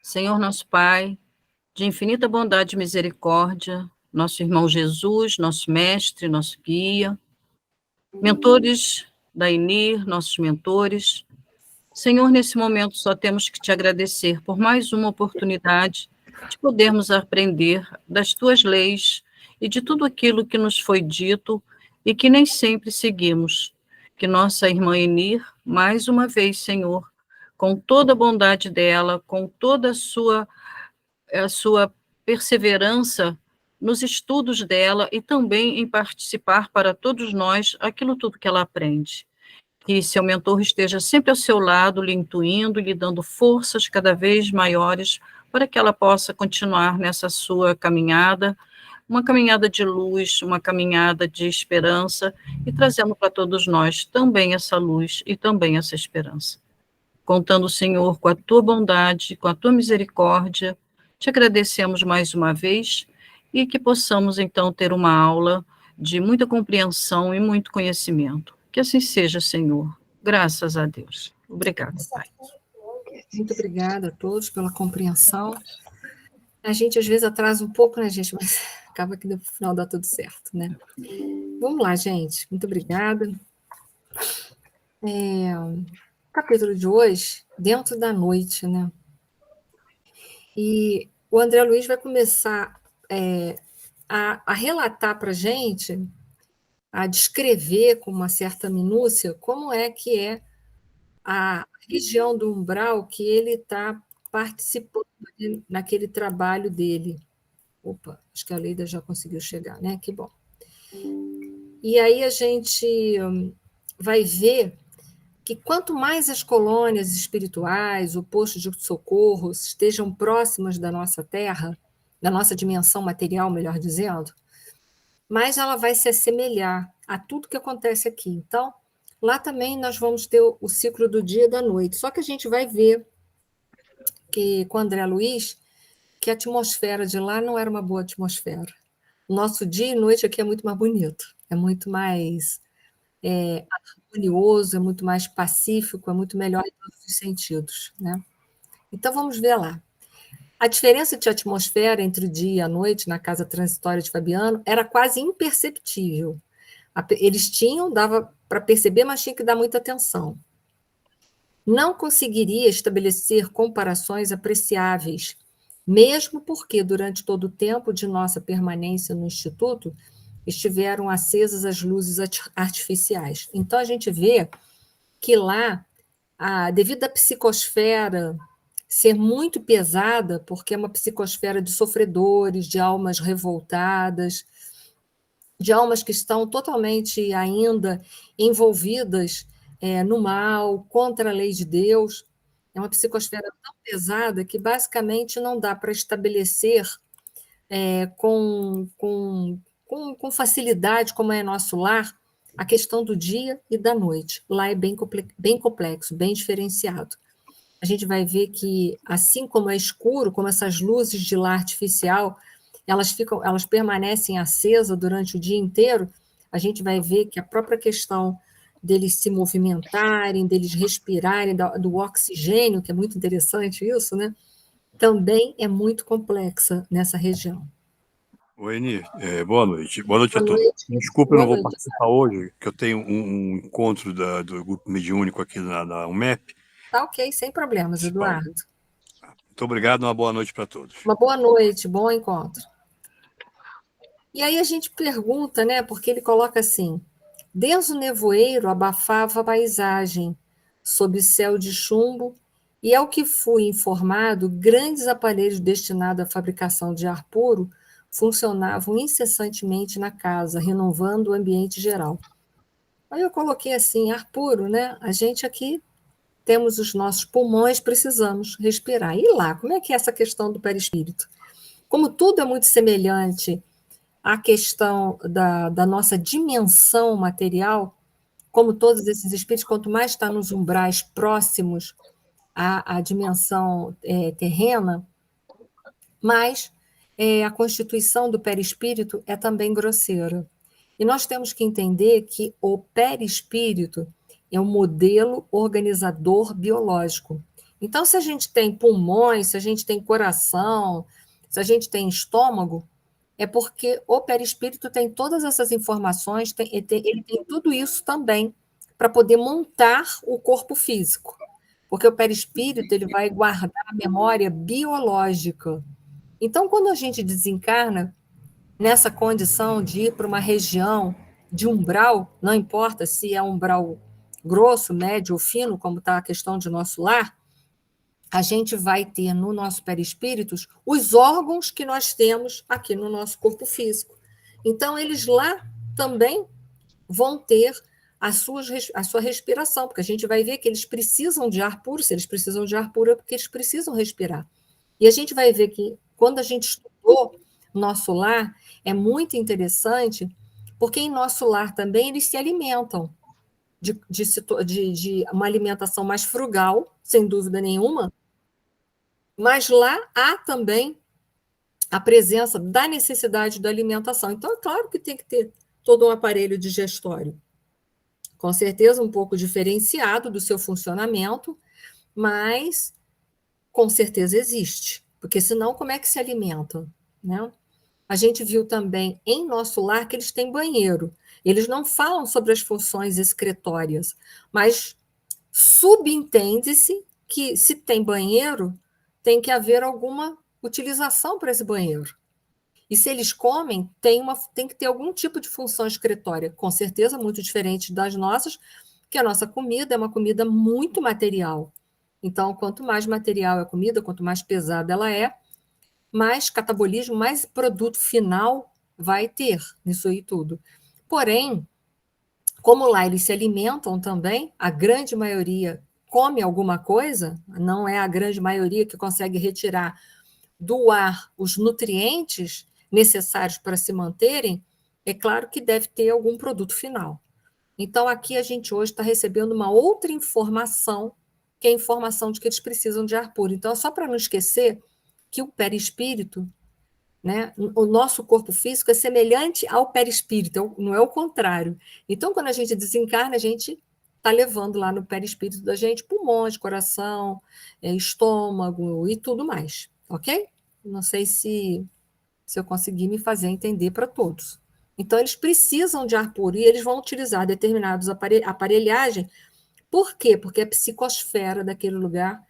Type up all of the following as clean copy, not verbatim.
Senhor nosso Pai, de infinita bondade e misericórdia, nosso irmão Jesus, nosso mestre, nosso guia, mentores da INIR, nossos mentores. Senhor, nesse momento só temos que te agradecer por mais uma oportunidade de podermos aprender das tuas leis e de tudo aquilo que nos foi dito e que nem sempre seguimos. Que nossa irmã Enir, mais uma vez, Senhor, com toda a bondade dela, com toda a sua perseverança nos estudos dela e também em participar para todos nós aquilo tudo que ela aprende. Que seu mentor esteja sempre ao seu lado, lhe intuindo, lhe dando forças cada vez maiores para que ela possa continuar nessa sua caminhada, uma caminhada de luz, uma caminhada de esperança, e trazendo para todos nós também essa luz e também essa esperança. Contando, Senhor, com a tua bondade, com a tua misericórdia, te agradecemos mais uma vez e que possamos, então, ter uma aula de muita compreensão e muito conhecimento. Que assim seja, Senhor. Graças a Deus. Obrigada, Pai. Muito obrigada a todos pela compreensão. A gente, às vezes, atrasa um pouco, né, gente? Mas acaba que no final dá tudo certo, né? Vamos lá, gente. Muito obrigada. O capítulo de hoje, Dentro da Noite, né? E o André Luiz vai começar a relatar para a gente, a descrever com uma certa minúcia como é que é a região do umbral que ele está participando naquele trabalho dele. Opa, acho que a Leida já conseguiu chegar, né? Que bom. E aí a gente vai ver que quanto mais as colônias espirituais, o posto de socorro estejam próximas da nossa Terra, da nossa dimensão material, melhor dizendo, mais ela vai se assemelhar a tudo que acontece aqui. Então, lá também nós vamos ter o ciclo do dia e da noite. Só que a gente vai ver que com o André Luiz, que a atmosfera de lá não era uma boa atmosfera. Nosso dia e noite aqui é muito mais bonito, é muito mais harmonioso, é muito mais pacífico, é muito melhor em todos os sentidos, né? Então, vamos ver lá. A diferença de atmosfera entre o dia e a noite na casa transitória de Fabiano era quase imperceptível. Eles tinham, dava para perceber, mas tinha que dar muita atenção. Não conseguiria estabelecer comparações apreciáveis, mesmo porque, durante todo o tempo de nossa permanência no Instituto, estiveram acesas as luzes artificiais. Então, a gente vê que lá, devido à psicosfera ser muito pesada, porque é uma psicosfera de sofredores, de almas revoltadas, de almas que estão totalmente ainda envolvidas no mal, contra a lei de Deus. É uma psicosfera tão pesada que, basicamente, não dá para estabelecer com facilidade, como é nosso lar, a questão do dia e da noite. Lá é bem complexo, bem diferenciado. A gente vai ver que, assim como é escuro, como essas luzes de lá artificial, elas permanecem acesas durante o dia inteiro, a gente vai ver que a própria questão deles se movimentarem, deles respirarem, do oxigênio, que é muito interessante isso, né? Também é muito complexa nessa região. Oi, Eni, boa noite. Boa noite a todos. Noite. Desculpa, eu não vou participar hoje, que eu tenho um encontro do grupo mediúnico aqui na UMEP. Tá ok, sem problemas, Eduardo. Muito obrigado, uma boa noite para todos. Uma boa noite, bom encontro. E aí a gente pergunta, né, porque ele coloca assim: denso nevoeiro abafava a paisagem, sob céu de chumbo, e ao que fui informado, grandes aparelhos destinados à fabricação de ar puro funcionavam incessantemente na casa, renovando o ambiente geral. Aí eu coloquei assim, ar puro, né? A gente aqui temos os nossos pulmões, precisamos respirar. E lá, como é que é essa questão do perispírito? Como tudo é muito semelhante à questão da nossa dimensão material, como todos esses espíritos, quanto mais está nos umbrais próximos à dimensão terrena, mais a constituição do perispírito é também grosseira. E nós temos que entender que o perispírito é um modelo organizador biológico. Então, se a gente tem pulmões, se a gente tem coração, se a gente tem estômago, é porque o perispírito tem todas essas informações, ele tem tudo isso também para poder montar o corpo físico. Porque o perispírito ele vai guardar a memória biológica. Então, quando a gente desencarna nessa condição de ir para uma região de umbral, não importa se é umbral grosso, médio ou fino, como está a questão de nosso lar, a gente vai ter no nosso perispírito os órgãos que nós temos aqui no nosso corpo físico. Então, eles lá também vão ter a sua respiração, porque a gente vai ver que eles precisam de ar puro, se eles precisam de ar puro é porque eles precisam respirar. E a gente vai ver que, quando a gente estudou nosso lar, é muito interessante, porque em nosso lar também eles se alimentam de uma alimentação mais frugal, sem dúvida nenhuma, mas lá há também a presença da necessidade da alimentação. Então, é claro que tem que ter todo um aparelho digestório, com certeza um pouco diferenciado do seu funcionamento, mas com certeza existe, porque senão como é que se alimenta, né? A gente viu também em nosso lar que eles têm banheiro. Eles não falam sobre as funções excretórias, mas subentende-se que se tem banheiro, tem que haver alguma utilização para esse banheiro. E se eles comem, tem que ter algum tipo de função excretória, com certeza muito diferente das nossas, que a nossa comida é uma comida muito material. Então, quanto mais material é a comida, quanto mais pesada ela é, mais catabolismo, mais produto final vai ter nisso aí tudo. Porém, como lá eles se alimentam também, a grande maioria come alguma coisa, não é a grande maioria que consegue retirar do ar os nutrientes necessários para se manterem, é claro que deve ter algum produto final. Então, aqui a gente hoje está recebendo uma outra informação, que é a informação de que eles precisam de ar puro. Então, só para não esquecer que o perispírito, né, o nosso corpo físico é semelhante ao perispírito, não é o contrário. Então, quando a gente desencarna, a gente está levando lá no perispírito da gente pulmões, coração, estômago e tudo mais, ok? Não sei se eu consegui me fazer entender para todos. Então, eles precisam de ar puro e eles vão utilizar determinados aparelhagem. Por quê? Porque a psicosfera daquele lugar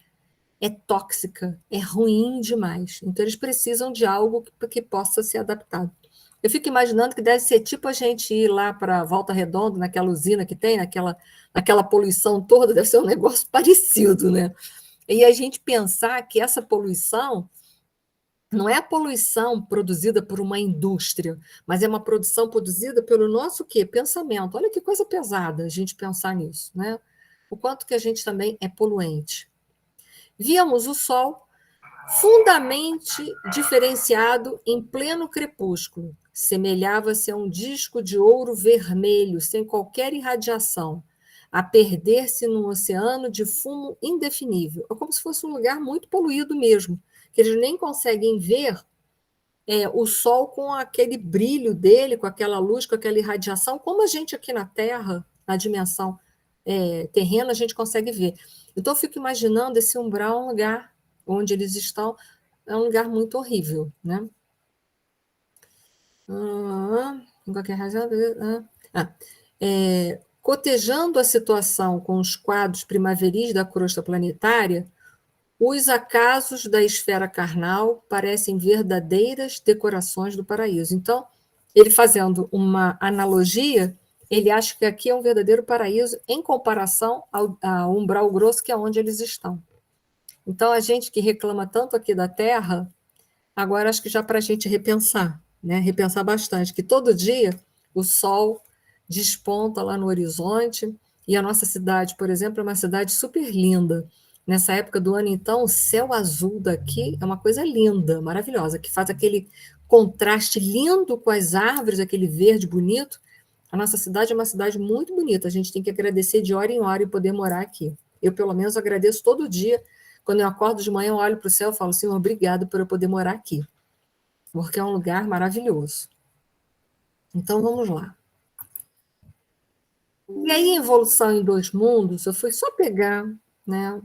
é tóxica, é ruim demais. Então, eles precisam de algo que possa ser adaptado. Eu fico imaginando que deve ser tipo a gente ir lá para Volta Redonda, naquela usina que tem, naquela poluição toda, deve ser um negócio parecido, né? E a gente pensar que essa poluição não é a poluição produzida por uma indústria, mas é uma produção produzida pelo nosso quê? Pensamento. Olha que coisa pesada a gente pensar nisso, né? O quanto que a gente também é poluente. Víamos o Sol fundamente diferenciado em pleno crepúsculo. Semelhava-se a um disco de ouro vermelho, sem qualquer irradiação, a perder-se num oceano de fumo indefinível. É como se fosse um lugar muito poluído mesmo, que eles nem conseguem ver o Sol com aquele brilho dele, com aquela luz, com aquela irradiação, como a gente aqui na Terra, na dimensão terrena, a gente consegue ver. Então, eu fico imaginando esse umbral, um lugar onde eles estão, é um lugar muito horrível, né? Qualquer razão. Cotejando a situação com os quadros primaveris da crosta planetária, os acasos da esfera carnal parecem verdadeiras decorações do paraíso. Então, ele fazendo uma analogia, ele acha que aqui é um verdadeiro paraíso em comparação ao umbral grosso, que é onde eles estão. Então, a gente que reclama tanto aqui da Terra, agora acho que já para a gente repensar, né? Repensar bastante, que todo dia o sol desponta lá no horizonte, e a nossa cidade, por exemplo, é uma cidade super linda. Nessa época do ano, então, o céu azul daqui é uma coisa linda, maravilhosa, que faz aquele contraste lindo com as árvores, aquele verde bonito. A nossa cidade é uma cidade muito bonita, a gente tem que agradecer de hora em hora e poder morar aqui. Eu, pelo menos, agradeço todo dia. Quando eu acordo de manhã, eu olho para o céu e falo, Senhor, obrigado por eu poder morar aqui, porque é um lugar maravilhoso. Então, vamos lá. E aí, Evolução em Dois Mundos, eu fui só pegar né,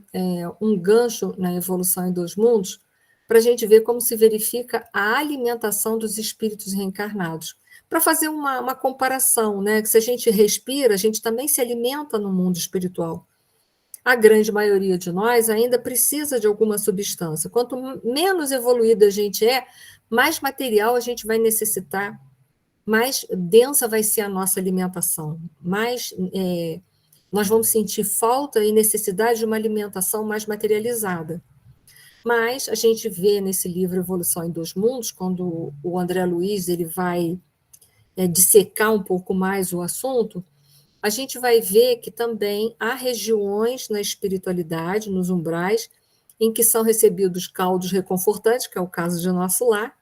um gancho na evolução em dois mundos, para a gente ver como se verifica a alimentação dos espíritos reencarnados. Para fazer uma comparação, né, que se a gente respira, a gente também se alimenta no mundo espiritual. A grande maioria de nós ainda precisa de alguma substância. Quanto menos evoluída a gente é, mais material a gente vai necessitar, mais densa vai ser a nossa alimentação, mais nós vamos sentir falta e necessidade de uma alimentação mais materializada. Mas a gente vê nesse livro Evolução em Dois Mundos, quando o André Luiz ele vai dissecar um pouco mais o assunto, a gente vai ver que também há regiões na espiritualidade, nos umbrais, em que são recebidos caldos reconfortantes, que é o caso de nosso lar,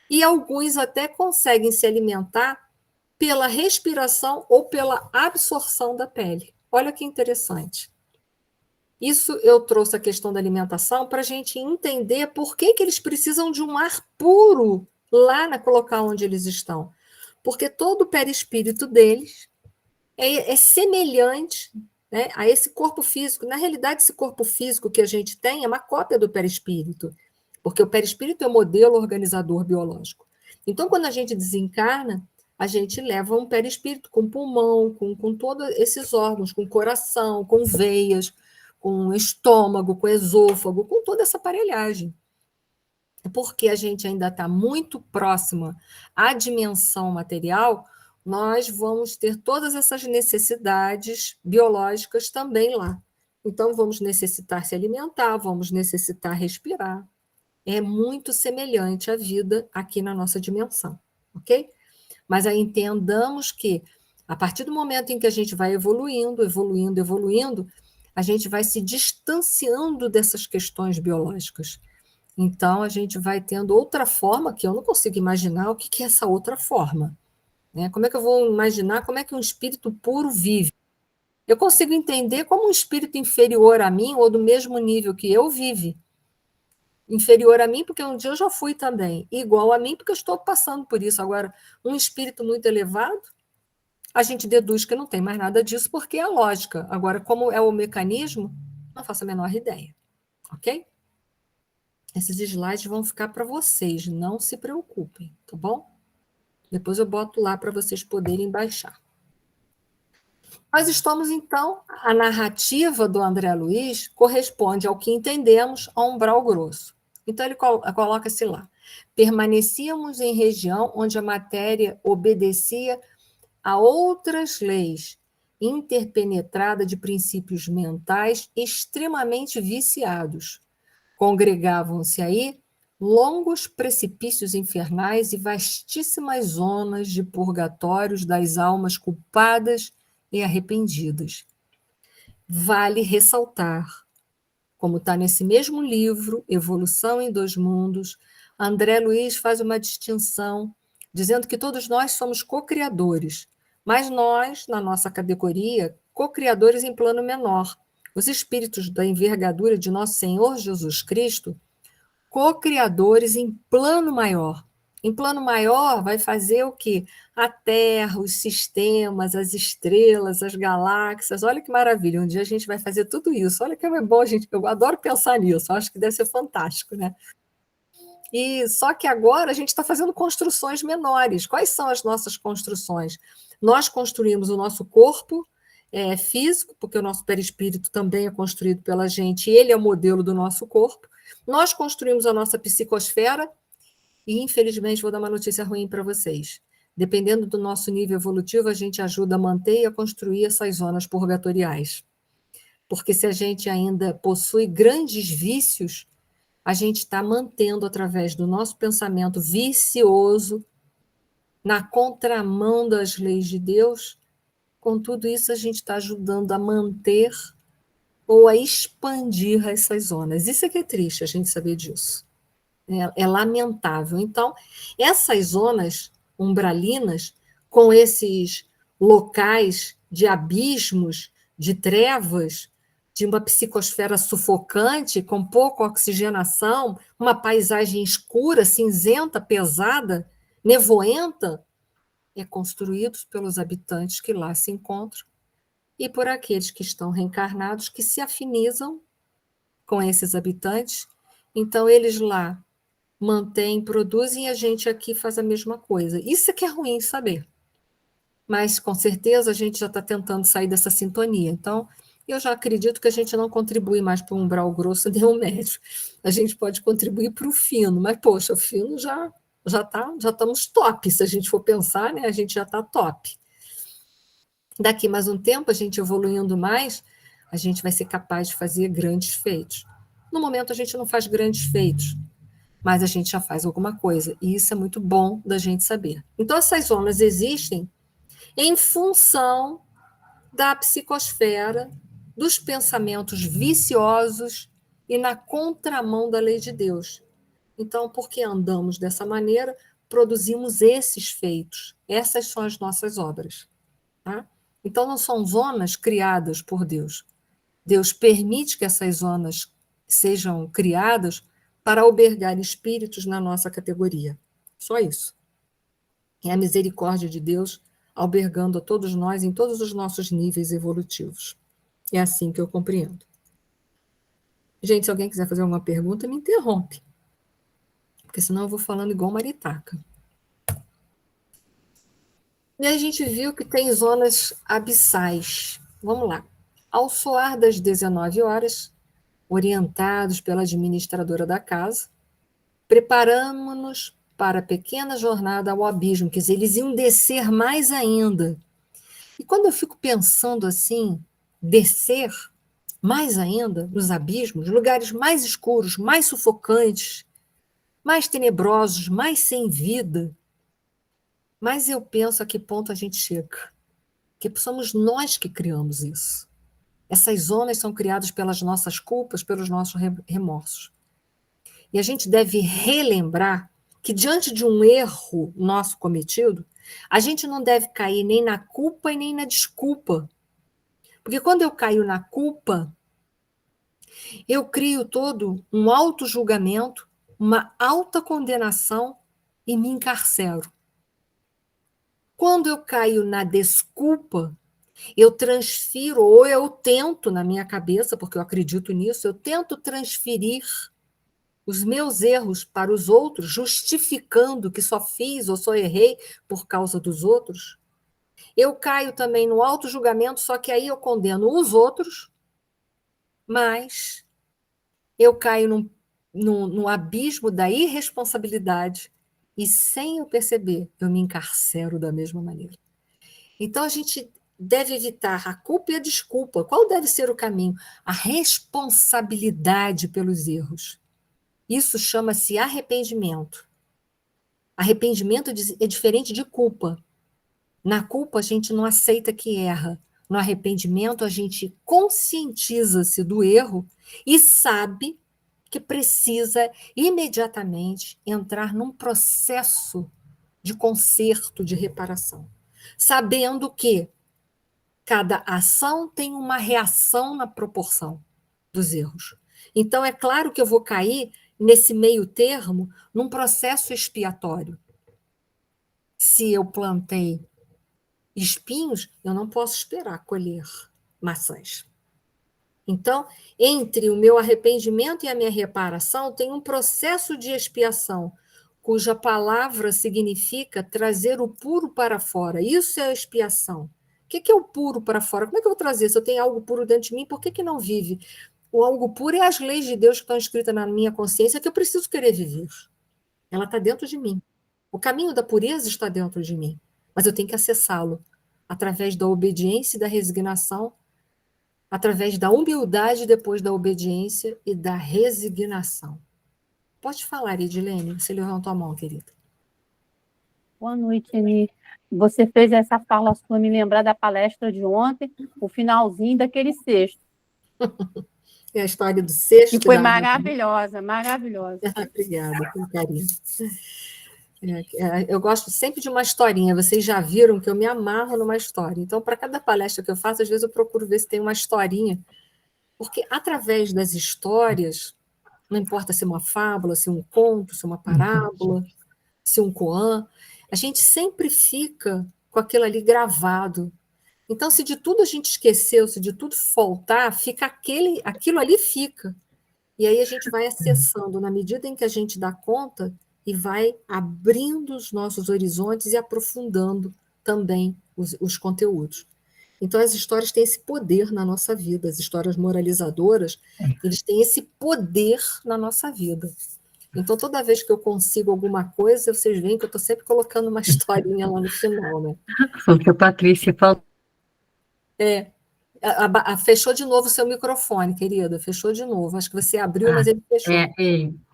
e alguns até conseguem se alimentar pela respiração ou pela absorção da pele. Olha que interessante. Isso eu trouxe a questão da alimentação para a gente entender por que eles precisam de um ar puro lá no local onde eles estão. Porque todo o perispírito deles é semelhante, né, a esse corpo físico. Na realidade, esse corpo físico que a gente tem é uma cópia do perispírito, porque o perispírito é o modelo organizador biológico. Então, quando a gente desencarna, a gente leva um perispírito com pulmão, com todos esses órgãos, com coração, com veias, com estômago, com esôfago, com toda essa aparelhagem. Porque a gente ainda está muito próxima à dimensão material, nós vamos ter todas essas necessidades biológicas também lá. Então, vamos necessitar se alimentar, vamos necessitar respirar. É muito semelhante à vida aqui na nossa dimensão, ok? Mas aí entendamos que, a partir do momento em que a gente vai evoluindo, a gente vai se distanciando dessas questões biológicas. Então, a gente vai tendo outra forma, que eu não consigo imaginar o que é essa outra forma. Né? Como é que eu vou imaginar como é que um espírito puro vive? Eu consigo entender como um espírito inferior a mim, ou do mesmo nível que eu, vive. Inferior a mim, porque um dia eu já fui também. Igual a mim, porque eu estou passando por isso. Agora, um espírito muito elevado, a gente deduz que não tem mais nada disso, porque é a lógica. Agora, como é o mecanismo, não faço a menor ideia. Ok? Esses slides vão ficar para vocês, não se preocupem, tá bom? Depois eu boto lá para vocês poderem baixar. Nós estamos, então, a narrativa do André Luiz corresponde ao que entendemos a umbral grosso. Então, ele coloca-se lá. Permanecíamos em região onde a matéria obedecia a outras leis, interpenetrada de princípios mentais extremamente viciados. Congregavam-se aí longos precipícios infernais e vastíssimas zonas de purgatórios das almas culpadas e arrependidas. Vale ressaltar, como está nesse mesmo livro, Evolução em Dois Mundos, André Luiz faz uma distinção, dizendo que todos nós somos co-criadores, mas nós, na nossa categoria, co-criadores em plano menor. Os espíritos da envergadura de nosso Senhor Jesus Cristo, co-criadores em plano maior. Em plano maior, vai fazer o quê? A Terra, os sistemas, as estrelas, as galáxias. Olha que maravilha, um dia a gente vai fazer tudo isso. Olha que é bom, gente. Eu adoro pensar nisso, acho que deve ser fantástico, né? E só que agora a gente está fazendo construções menores. Quais são as nossas construções? Nós construímos o nosso corpo físico, porque o nosso perispírito também é construído pela gente, e ele é o modelo do nosso corpo. Nós construímos a nossa psicosfera, e infelizmente vou dar uma notícia ruim para vocês. Dependendo do nosso nível evolutivo, a gente ajuda a manter e a construir essas zonas purgatoriais. Porque se a gente ainda possui grandes vícios, a gente está mantendo, através do nosso pensamento vicioso, na contramão das leis de Deus, com tudo isso a gente está ajudando a manter ou a expandir essas zonas. Isso é que é triste a gente saber disso. É lamentável. Então, essas zonas umbralinas, com esses locais de abismos, de trevas, de uma psicosfera sufocante, com pouca oxigenação, uma paisagem escura, cinzenta, pesada, nevoenta, construídos pelos habitantes que lá se encontram, e por aqueles que estão reencarnados, que se afinizam com esses habitantes. Então, eles lá mantêm, produzem, e a gente aqui faz a mesma coisa. Isso é que é ruim saber. Mas, com certeza, a gente já está tentando sair dessa sintonia. Então, eu já acredito que a gente não contribui mais para o umbral grosso nem o médio. A gente pode contribuir para o fino, mas, poxa, o fino já estamos top. Se a gente for pensar, né, a gente já está top. Daqui mais um tempo, a gente evoluindo mais, a gente vai ser capaz de fazer grandes feitos. No momento, a gente não faz grandes feitos, mas a gente já faz alguma coisa, e isso é muito bom da gente saber. Então, essas zonas existem em função da psicosfera, dos pensamentos viciosos e na contramão da lei de Deus. Então, porque andamos dessa maneira, produzimos esses feitos. Essas são as nossas obras. Tá? Então, não são zonas criadas por Deus. Deus permite que essas zonas sejam criadas para albergar espíritos na nossa categoria. Só isso. É a misericórdia de Deus albergando a todos nós em todos os nossos níveis evolutivos. É assim que eu compreendo. Gente, se alguém quiser fazer alguma pergunta, me interrompe. Porque senão eu vou falando igual maritaca. E a gente viu que tem zonas abissais. Vamos lá. Ao soar das 19 horas, orientados pela administradora da casa, preparamos-nos para a pequena jornada ao abismo, quer dizer, eles iam descer mais ainda. E quando eu fico pensando assim, descer mais ainda nos abismos, lugares mais escuros, mais sufocantes, mais tenebrosos, mais sem vida, mas eu penso a que ponto a gente chega. Porque somos nós que criamos isso. Essas zonas são criadas pelas nossas culpas, pelos nossos remorsos. E a gente deve relembrar que, diante de um erro nosso cometido, a gente não deve cair nem na culpa e nem na desculpa. Porque quando eu caio na culpa, eu crio todo um auto-julgamento, uma alta condenação e me encarcero. Quando eu caio na desculpa, eu transfiro, ou eu tento na minha cabeça, porque eu acredito nisso, eu tento transferir os meus erros para os outros, justificando que só fiz ou só errei por causa dos outros. Eu caio também no auto-julgamento, só que aí eu condeno os outros, mas eu caio no abismo da irresponsabilidade e, sem eu perceber, eu me encarcero da mesma maneira. Então, a gente deve evitar a culpa e a desculpa. Qual deve ser o caminho? A responsabilidade pelos erros. Isso chama-se arrependimento. Arrependimento é diferente de culpa. Na culpa, a gente não aceita que erra. No arrependimento, a gente conscientiza-se do erro e sabe que precisa imediatamente entrar num processo de conserto, de reparação. Sabendo que cada ação tem uma reação na proporção dos erros. Então, é claro que eu vou cair nesse meio termo num processo expiatório. Se eu plantei espinhos, eu não posso esperar colher maçãs. Então, entre o meu arrependimento e a minha reparação, tem um processo de expiação, cuja palavra significa trazer o puro para fora. Isso é a expiação. O que é o puro para fora? Como é que eu vou trazer? Se eu tenho algo puro dentro de mim, por que não vive? O algo puro é as leis de Deus que estão escritas na minha consciência que eu preciso querer viver. Ela está dentro de mim. O caminho da pureza está dentro de mim, mas eu tenho que acessá-lo através da obediência e da resignação, através da humildade depois da obediência e da resignação. Pode falar, Edilene, você levantou a mão, querida. Boa noite, Eni. Você fez essa fala sua me lembrar da palestra de ontem, o finalzinho daquele sexto. É a história do sexto. Que foi maravilhosa, maravilhosa. Obrigada, com carinho. Eu gosto sempre de uma historinha. Vocês já viram que eu me amarro numa história. Então, para cada palestra que eu faço, às vezes eu procuro ver se tem uma historinha. Porque através das histórias, não importa se é uma fábula, se é um conto, se é uma parábola, se é um koan, a gente sempre fica com aquilo ali gravado. Então, se de tudo a gente esqueceu, se de tudo faltar, fica aquilo ali fica. E aí a gente vai acessando na medida em que a gente dá conta e vai abrindo os nossos horizontes e aprofundando também os conteúdos. Então, as histórias têm esse poder na nossa vida, as histórias moralizadoras, eles têm esse poder na nossa vida. Então, toda vez que eu consigo alguma coisa, vocês veem que eu estou sempre colocando uma historinha lá no final, né? Foi o que a Patrícia falou. Fechou de novo o seu microfone, querida, fechou de novo. Acho que você abriu, mas ele fechou.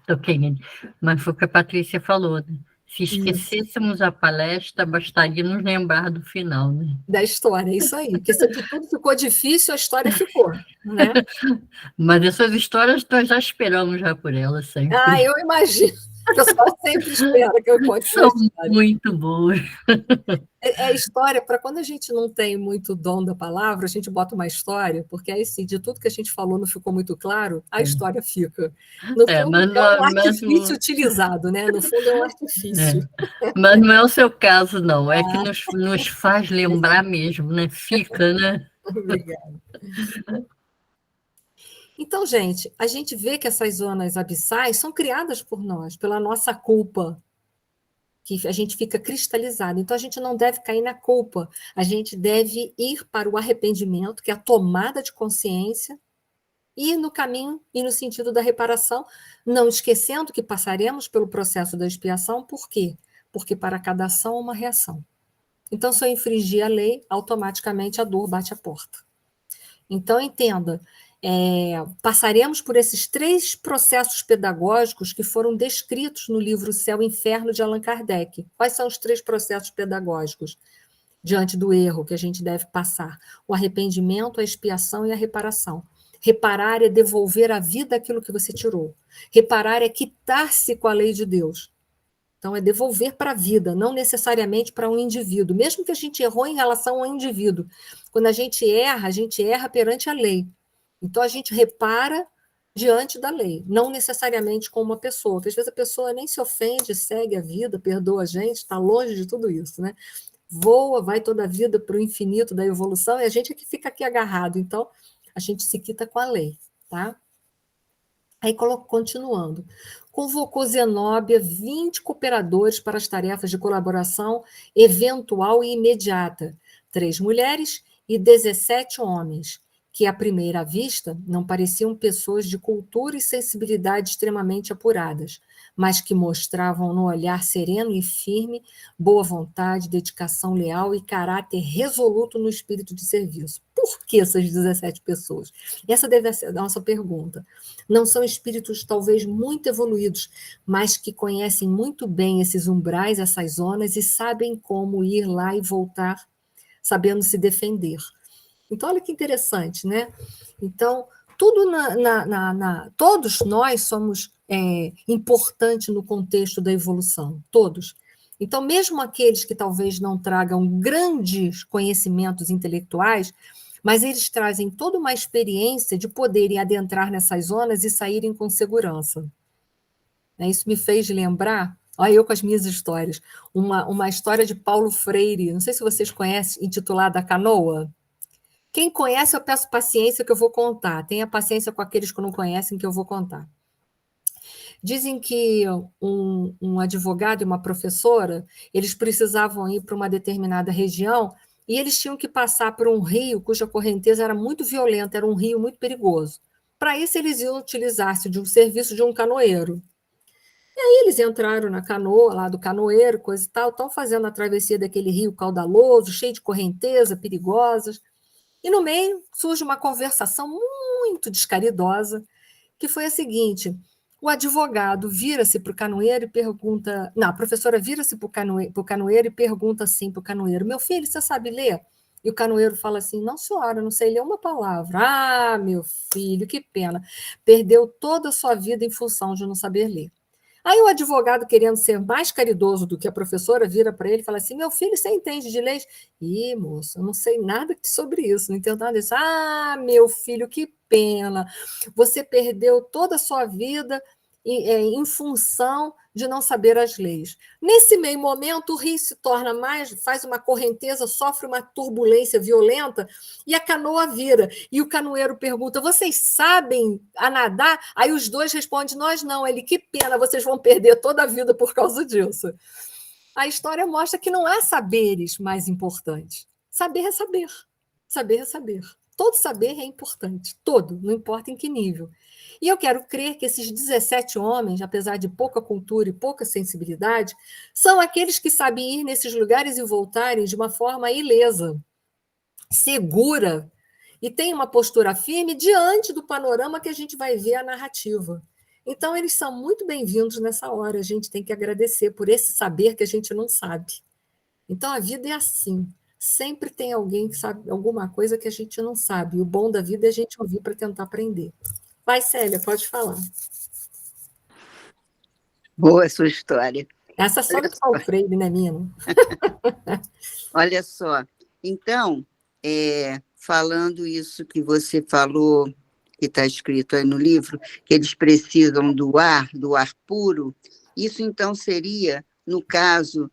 Toquei nele. Mas foi o que a Patrícia falou, né? Se Isso. esquecêssemos a palestra, bastaria nos lembrar do final, né? Da história, é isso aí. Porque se de tudo ficou difícil, a história ficou, né? Mas essas histórias nós já esperamos já por elas sempre. Eu imagino. O pessoal sempre espera que eu conte uma São história. muito boas. É história, para quando a gente não tem muito dom da palavra, a gente bota uma história, porque aí, sim, de tudo que a gente falou não ficou muito claro, a história fica. No fundo, mas é um mas artifício utilizado, né? No fundo, é um artifício. Mas não é o seu caso, não. É que nos faz lembrar mesmo, né? Fica, né? Obrigada. Então, gente, a gente vê que essas zonas abissais são criadas por nós, pela nossa culpa, que a gente fica cristalizado. Então, a gente não deve cair na culpa, a gente deve ir para o arrependimento, que é a tomada de consciência, ir no caminho e no sentido da reparação, não esquecendo que passaremos pelo processo da expiação. Por quê? Porque para cada ação, uma reação. Então, se eu infringir a lei, automaticamente a dor bate à porta. Então, entenda, passaremos por esses 3 processos pedagógicos que foram descritos no livro Céu e Inferno de Allan Kardec. Quais são os 3 processos pedagógicos diante do erro que a gente deve passar? O arrependimento, a expiação e a reparação. Reparar é devolver à vida aquilo que você tirou. Reparar é quitar-se com a lei de Deus. Então, é devolver para a vida, não necessariamente para um indivíduo. Mesmo que a gente errou em relação ao indivíduo. Quando a gente erra perante a lei. Então, a gente repara diante da lei, não necessariamente com uma pessoa, porque às vezes a pessoa nem se ofende, segue a vida, perdoa a gente, está longe de tudo isso, né? Voa, vai toda a vida para o infinito da evolução, e a gente é que fica aqui agarrado. Então, a gente se quita com a lei, tá? Aí, continuando. Convocou Zenóbia 20 cooperadores para as tarefas de colaboração eventual e imediata, 3 mulheres e 17 homens, que, à primeira vista, não pareciam pessoas de cultura e sensibilidade extremamente apuradas, mas que mostravam no olhar sereno e firme boa vontade, dedicação leal e caráter resoluto no espírito de serviço. Por que essas 17 pessoas? Essa deve ser a nossa pergunta. Não são espíritos talvez muito evoluídos, mas que conhecem muito bem esses umbrais, essas zonas, e sabem como ir lá e voltar, sabendo se defender. Então, olha que interessante, né? Então, tudo todos nós somos importantes no contexto da evolução, todos. Então, mesmo aqueles que talvez não tragam grandes conhecimentos intelectuais, mas eles trazem toda uma experiência de poderem adentrar nessas zonas e saírem com segurança. Isso me fez lembrar, olha eu com as minhas histórias, uma história de Paulo Freire, não sei se vocês conhecem, intitulada A Canoa. Quem conhece, eu peço paciência que eu vou contar. Tenha paciência com aqueles que não conhecem, que eu vou contar. Dizem que um advogado e uma professora, eles precisavam ir para uma determinada região e eles tinham que passar por um rio cuja correnteza era muito violenta, era um rio muito perigoso. Para isso, eles iam utilizar-se de um serviço de um canoeiro. E aí eles entraram na canoa, lá do canoeiro, coisa e tal, estão fazendo a travessia daquele rio caudaloso, cheio de correnteza, perigosas. E no meio surge uma conversação muito descaridosa, que foi a seguinte: o advogado vira-se para o canoeiro e pergunta... Não, a professora vira-se para o canoeiro e pergunta assim para o canoeiro: meu filho, você sabe ler? E o canoeiro fala assim: não, senhora, não sei ler uma palavra. Ah, meu filho, que pena. Perdeu toda a sua vida em função de não saber ler. Aí o advogado, querendo ser mais caridoso do que a professora, vira para ele e fala assim: meu filho, você entende de leis? Ih, moço, eu não sei nada sobre isso, não entendo nada disso. Ah, meu filho, que pena. Você perdeu toda a sua vida em função de não saber as leis. Nesse meio momento, o rio se torna mais, faz uma correnteza, sofre uma turbulência violenta e a canoa vira. E o canoeiro pergunta: vocês sabem a nadar? Aí os dois respondem: nós não. Ele: que pena, vocês vão perder toda a vida por causa disso. A história mostra que não há saberes mais importantes. Saber é saber. Saber é saber. Todo saber é importante. Todo, não importa em que nível. E eu quero crer que esses 17 homens, apesar de pouca cultura e pouca sensibilidade, são aqueles que sabem ir nesses lugares e voltarem de uma forma ilesa, segura, e têm uma postura firme diante do panorama que a gente vai ver a narrativa. Então, eles são muito bem-vindos nessa hora. A gente tem que agradecer por esse saber que a gente não sabe. Então, a vida é assim. Sempre tem alguém que sabe alguma coisa que a gente não sabe. E o bom da vida é a gente ouvir para tentar aprender. Vai, Célia, pode falar. Boa a sua história. Essa só do Paulo Freire, né, Mina? Olha só. Então, falando isso que você falou, que está escrito aí no livro, que eles precisam do ar puro, isso então seria, no caso,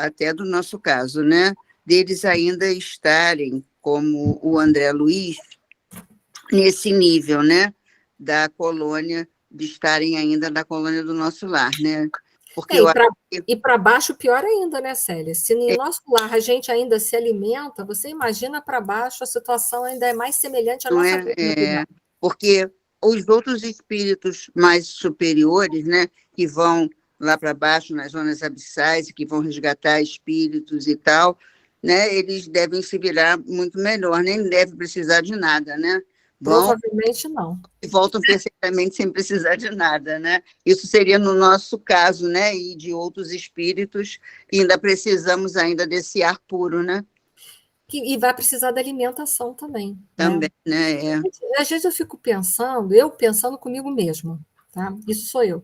até do nosso caso, né? Deles ainda estarem, como o André Luiz, nesse nível, né? Da colônia, de estarem ainda na colônia do nosso lar, né? Porque e para baixo, pior ainda, né, Célia? Se no nosso lar a gente ainda se alimenta, você imagina para baixo, a situação ainda é mais semelhante à nossa vida. Porque os outros espíritos mais superiores, né, que vão lá para baixo, nas zonas abissais, que vão resgatar espíritos e tal, né, eles devem se virar muito melhor, nem devem precisar de nada, né? Provavelmente não. E voltam perfeitamente sem precisar de nada, né? Isso seria no nosso caso, né? E de outros espíritos, e ainda precisamos ainda desse ar puro, né? E vai precisar da alimentação também. Também, né? Às vezes eu fico pensando comigo mesmo, tá? Isso sou eu.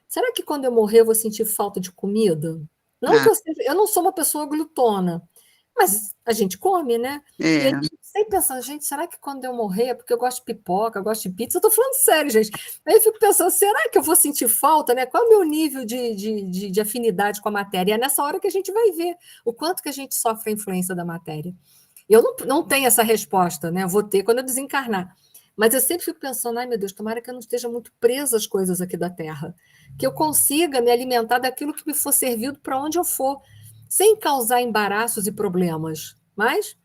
Será que quando eu morrer eu vou sentir falta de comida? Não que eu não sou uma pessoa glutona, mas a gente come, né? E aí eu sempre pensando, gente, será que quando eu morrer é porque eu gosto de pipoca, eu gosto de pizza? Eu estou falando sério, gente. Aí eu fico pensando, será que eu vou sentir falta, né? Qual é o meu nível de afinidade com a matéria? E é nessa hora que a gente vai ver o quanto que a gente sofre a influência da matéria. Eu não tenho essa resposta, né? Eu vou ter quando eu desencarnar. Mas eu sempre fico pensando, ai meu Deus, tomara que eu não esteja muito presa às coisas aqui da Terra. Que eu consiga me alimentar daquilo que me for servido para onde eu for, sem causar embaraços e problemas. Mas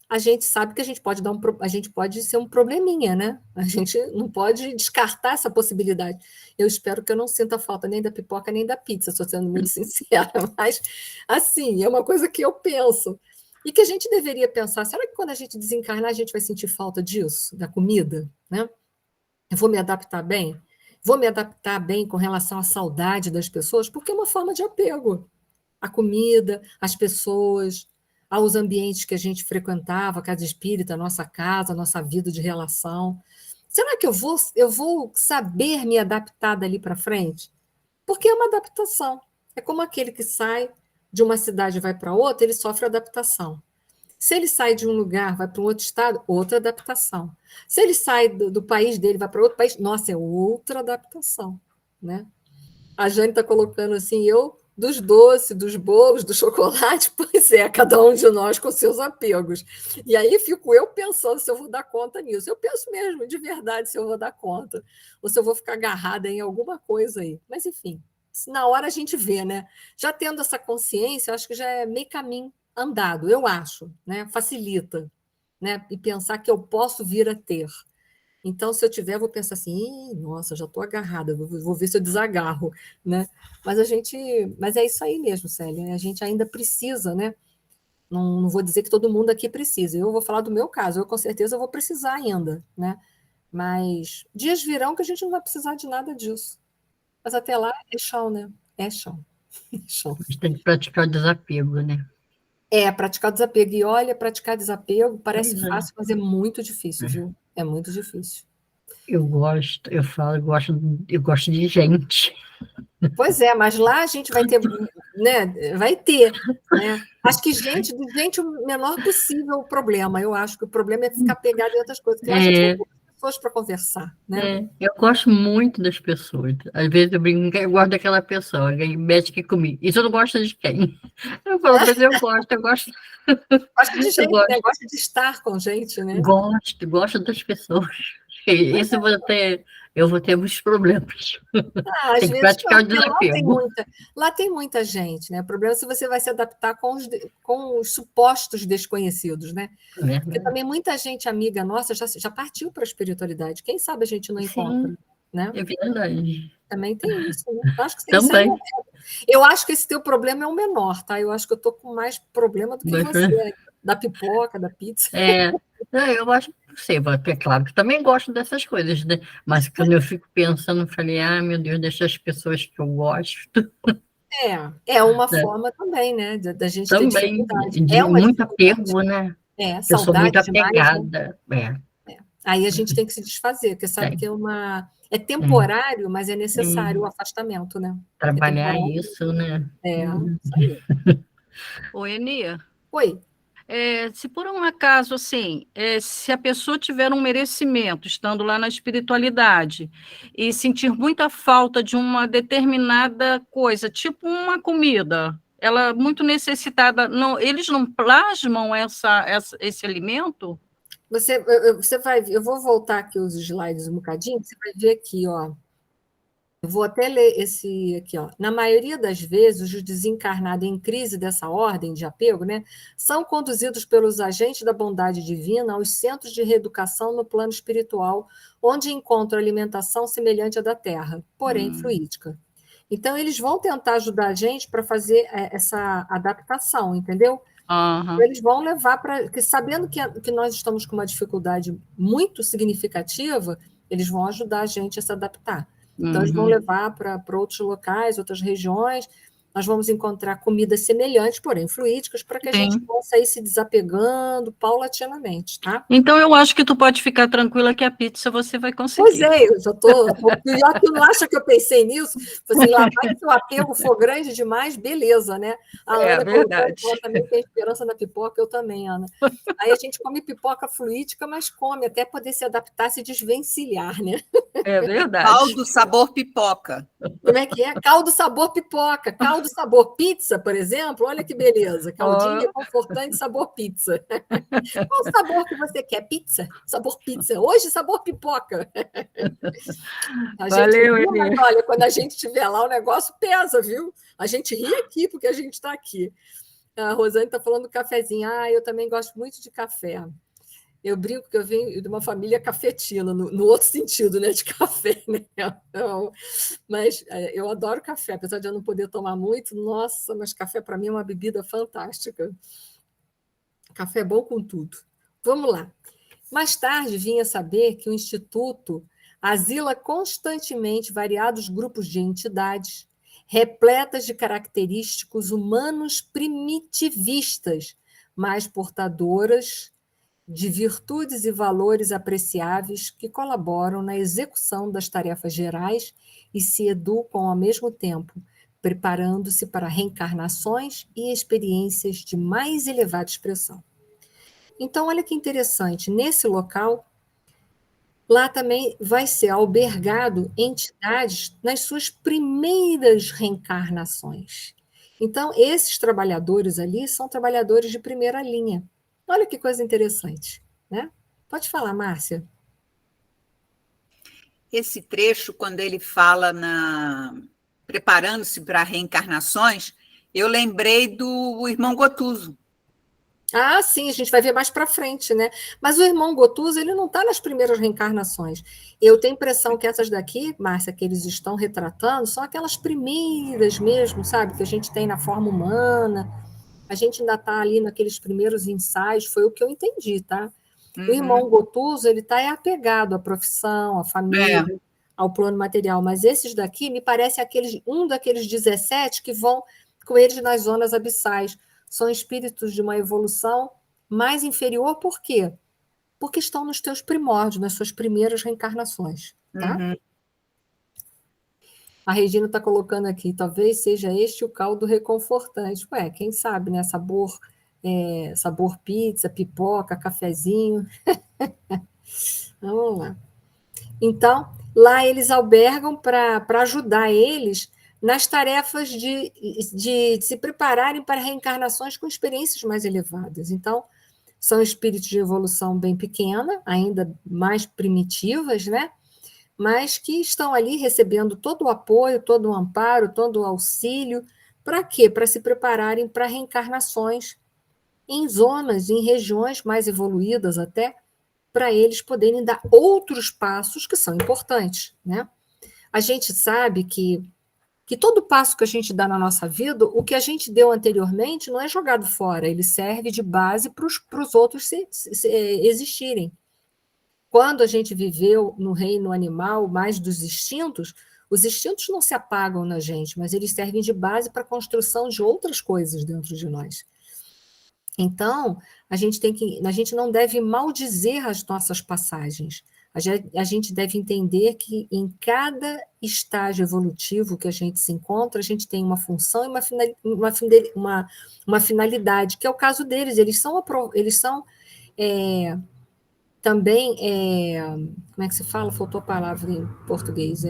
a gente sabe que a gente pode ser um probleminha, né? A gente não pode descartar essa possibilidade. Eu espero que eu não sinta falta nem da pipoca nem da pizza, estou sendo muito sincera, mas assim, é uma coisa que eu penso. E que a gente deveria pensar, será que quando a gente desencarnar a gente vai sentir falta disso, da comida? Né? Eu vou me adaptar bem? Vou me adaptar bem com relação à saudade das pessoas? Porque é uma forma de apego. A comida, as pessoas, aos ambientes que a gente frequentava, a casa espírita, a nossa casa, a nossa vida de relação. Será que eu vou saber me adaptar dali para frente? Porque é uma adaptação. É como aquele que sai de uma cidade e vai para outra, ele sofre adaptação. Se ele sai de um lugar, vai para um outro estado, outra adaptação. Se ele sai do país dele, vai para outro país, nossa, é outra adaptação. Né? A Jane está colocando assim, dos doces, dos bolos, do chocolate, pois é, cada um de nós com seus apegos. E aí fico eu pensando se eu vou dar conta nisso. Eu penso mesmo, de verdade, se eu vou dar conta, ou se eu vou ficar agarrada em alguma coisa aí. Mas, enfim, na hora a gente vê, né? Já tendo essa consciência, eu acho que já é meio caminho andado, eu acho, né? Facilita, né? E pensar que eu posso vir a ter. Então, se eu tiver, eu vou pensar assim, nossa, já estou agarrada, vou ver se eu desagarro, né? Mas é isso aí mesmo, Célia, a gente ainda precisa, né? Não vou dizer que todo mundo aqui precisa, eu vou falar do meu caso, eu com certeza vou precisar ainda, né? Mas dias virão que a gente não vai precisar de nada disso. Mas até lá é chão, né? É chão. É chão. A gente tem que praticar o desapego, né? Praticar o desapego. E olha, praticar desapego parece fácil, mas é muito difícil, viu? É muito difícil. Eu gosto de gente. Pois é, mas lá a gente vai ter, né? Vai ter, né? Acho que gente o menor possível o problema. Eu acho que o problema é ficar pegado em outras coisas. Lá a gente vai ter pessoas para conversar, né? Eu gosto muito das pessoas. Às vezes eu brinco que eu gosto daquela pessoa, alguém mexe aqui comigo. Isso eu não gosto de quem? Eu falo, mas eu gosto, Gosta de eu gente, né? gosto, Gosta de estar com gente, né? gosto das pessoas. Isso eu vou ter muitos problemas. Ah, às Tem que vezes não, praticar o porque desapego. lá tem muita gente, né? O problema é se você vai se adaptar com os supostos desconhecidos, né? É Porque verdade. também muita gente amiga nossa já partiu para a espiritualidade. Quem sabe a gente não encontra, Sim, né? é verdade. Também tem isso, né? Eu acho que isso aí Também. eu acho que esse teu problema é o menor, tá? Eu acho que eu tô com mais problema do que Mas, você, da pipoca, da pizza. eu acho que não sei, é claro que eu também gosto dessas coisas, né? Mas quando eu fico pensando, eu falei, meu Deus, deixa as pessoas que eu gosto, É uma né? forma também, né? Da gente ter Também, dificuldade. É de uma muito dificuldade. apego, né? Eu sou muito Saudade demais, né? apegada. Aí a gente tem que se desfazer, porque sabe que Tem, é é, temporário, mas é necessário o é. afastamento, né? É Trabalhar temporário. isso, né? Isso aí. Ô, Eni, Oi. se por um acaso, assim, se a pessoa tiver um merecimento, estando lá na espiritualidade, e sentir muita falta de uma determinada coisa, tipo uma comida, ela é muito necessitada, não, eles não plasmam esse alimento? Você vai ver, eu vou voltar aqui os slides um bocadinho, você vai ver aqui, ó. Eu vou até ler esse aqui, ó. Na maioria das vezes, os desencarnados em crise dessa ordem de apego, né, são conduzidos pelos agentes da bondade divina aos centros de reeducação no plano espiritual, onde encontram alimentação semelhante à da Terra, porém fluídica. Então, eles vão tentar ajudar a gente para fazer essa adaptação, entendeu? Aham, Eles vão levar para. Sabendo que nós estamos com uma dificuldade muito significativa, eles vão ajudar a gente a se adaptar. Então, eles vão uhum, levar para outros locais, outras regiões. Nós vamos encontrar comidas semelhantes, porém fluídicas, para que a gente sim. possa ir se desapegando paulatinamente, tá? Então, eu acho que tu pode ficar tranquila que a pizza você vai Pois conseguir. é, eu já estou. Já tu não acha que eu pensei nisso? Assim, lá vai que o apego for grande demais, beleza, né? A É Ana colocou verdade. que ela também tem esperança na pipoca, eu também, Ana. Aí a gente come pipoca fluídica, mas come até poder se adaptar, se desvencilhar, né? É verdade. Caldo sabor pipoca. Como é que é? Caldo sabor pipoca, caldo sabor pizza, por exemplo. Olha que beleza. Caldinho Ó, reconfortante sabor pizza. Qual o sabor que você quer? Pizza? Sabor pizza. Hoje, sabor pipoca. A gente valeu, ri, mas Eli. olha, quando a gente estiver lá, o negócio pesa, viu? A gente ri aqui porque a gente está aqui. A Rosane está falando do cafezinho. Eu também gosto muito de café. Eu brinco que eu venho de uma família cafetina, no outro sentido, né? De café, né? Então, mas eu adoro café, apesar de eu não poder tomar muito. Nossa, mas café para mim é uma bebida fantástica. Café é bom com tudo. Vamos lá. Mais tarde, vinha saber que o Instituto asila constantemente variados grupos de entidades, repletas de característicos humanos primitivistas, mas portadoras de virtudes e valores apreciáveis que colaboram na execução das tarefas gerais e se educam ao mesmo tempo, preparando-se para reencarnações e experiências de mais elevada expressão. Então, olha que interessante, nesse local, lá também vai ser albergado entidades nas suas primeiras reencarnações. Então, esses trabalhadores ali são trabalhadores de primeira linha. Olha que coisa interessante, né? Pode falar, Márcia. Esse trecho, quando ele fala preparando-se para reencarnações, eu lembrei do irmão Gotuso. Ah, sim, a gente vai ver mais para frente, né? Mas o irmão Gotuso, ele não está nas primeiras reencarnações. Eu tenho a impressão que essas daqui, Márcia, que eles estão retratando, são aquelas primeiras mesmo, sabe? Que a gente tem na forma humana. A gente ainda está ali naqueles primeiros ensaios, foi o que eu entendi, tá? O irmão Gotuso, ele está apegado à profissão, à família, ao plano material, mas esses daqui me parece um daqueles 17 que vão com eles nas zonas abissais. São espíritos de uma evolução mais inferior, por quê? Porque estão nos teus primórdios, nas suas primeiras reencarnações, tá? A Regina está colocando aqui, talvez seja este o caldo reconfortante. Ué, quem sabe, né? Sabor pizza, pipoca, cafezinho. Vamos lá. Então, lá eles albergam para ajudar eles nas tarefas de se prepararem para reencarnações com experiências mais elevadas. Então, são espíritos de evolução bem pequena, ainda mais primitivas, né? Mas que estão ali recebendo todo o apoio, todo o amparo, todo o auxílio. Para quê? Para se prepararem para reencarnações em zonas, em regiões mais evoluídas até, para eles poderem dar outros passos que são importantes, né? A gente sabe que todo passo que a gente dá na nossa vida, o que a gente deu anteriormente não é jogado fora, ele serve de base para os outros existirem. Quando a gente viveu no reino animal, mais dos instintos, os instintos não se apagam na gente, mas eles servem de base para a construção de outras coisas dentro de nós. Então, a gente não deve maldizer as nossas passagens. A gente deve entender que em cada estágio evolutivo que a gente se encontra, a gente tem uma função e uma finalidade, que é o caso deles. Eles são também, como é que se fala? Faltou a palavra em português.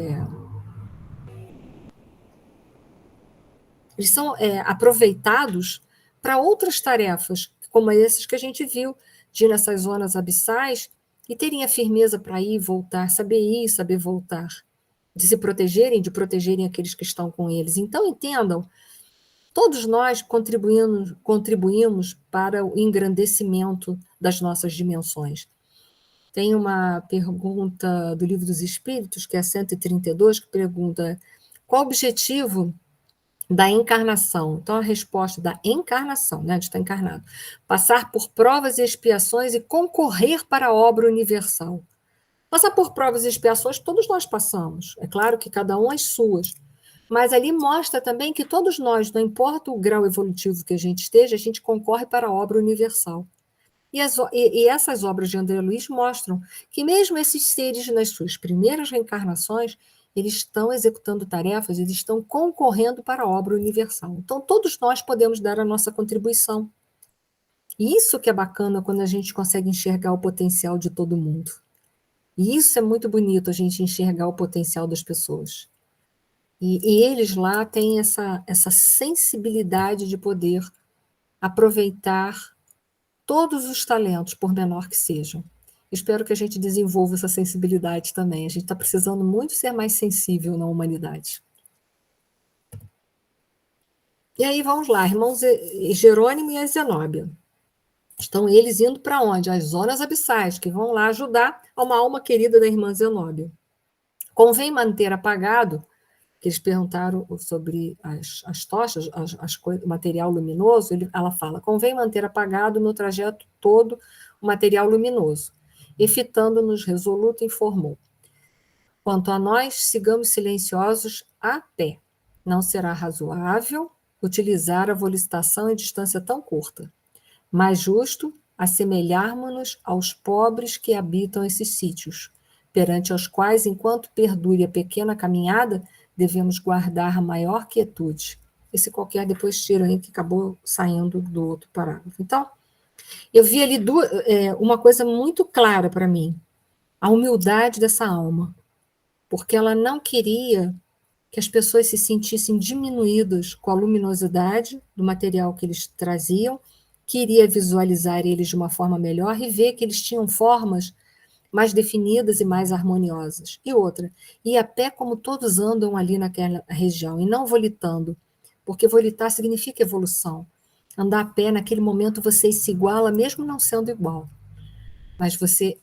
Eles são aproveitados para outras tarefas, como essas que a gente viu, de ir nessas zonas abissais e terem a firmeza para ir e voltar, saber ir e saber voltar, de se protegerem, de protegerem aqueles que estão com eles. Então, entendam, todos nós contribuímos para o engrandecimento das nossas dimensões. Tem uma pergunta do Livro dos Espíritos, que é a 132, que pergunta qual o objetivo da encarnação. Então, a resposta da encarnação, né, de estar encarnado. Passar por provas e expiações e concorrer para a obra universal. Passar por provas e expiações, todos nós passamos. É claro que cada um as suas. Mas ali mostra também que todos nós, não importa o grau evolutivo que a gente esteja, a gente concorre para a obra universal. E essas obras de André Luiz mostram que mesmo esses seres, nas suas primeiras reencarnações, eles estão executando tarefas, eles estão concorrendo para a obra universal. Então, todos nós podemos dar a nossa contribuição. E isso que é bacana quando a gente consegue enxergar o potencial de todo mundo. E isso é muito bonito, a gente enxergar o potencial das pessoas. E eles lá têm essa sensibilidade de poder aproveitar todos os talentos, por menor que sejam. Espero que a gente desenvolva essa sensibilidade também. A gente está precisando muito ser mais sensível na humanidade. E aí, vamos lá, irmãos Jerônimo e a Zenóbia. Estão eles indo para onde? As zonas abissais, que vão lá ajudar a uma alma querida da irmã Zenóbia. Convém manter apagado, que eles perguntaram sobre as tochas, o material luminoso, ela fala, convém manter apagado no trajeto todo o material luminoso. E fitando-nos resoluto, informou. Quanto a nós, sigamos silenciosos a pé. Não será razoável utilizar a volicitação em distância tão curta. Mais justo assemelharmos-nos aos pobres que habitam esses sítios, perante os quais, enquanto perdure a pequena caminhada, devemos guardar maior quietude. Esse qualquer depois tira aí, que acabou saindo do outro parágrafo. Então, eu vi ali uma coisa muito clara para mim, a humildade dessa alma, porque ela não queria que as pessoas se sentissem diminuídas com a luminosidade do material que eles traziam, queria visualizar eles de uma forma melhor e ver que eles tinham formas mais definidas e mais harmoniosas. E outra, ir a pé como todos andam ali naquela região, e não volitando, porque volitar significa evolução. Andar a pé, naquele momento, você se iguala, mesmo não sendo igual. Mas você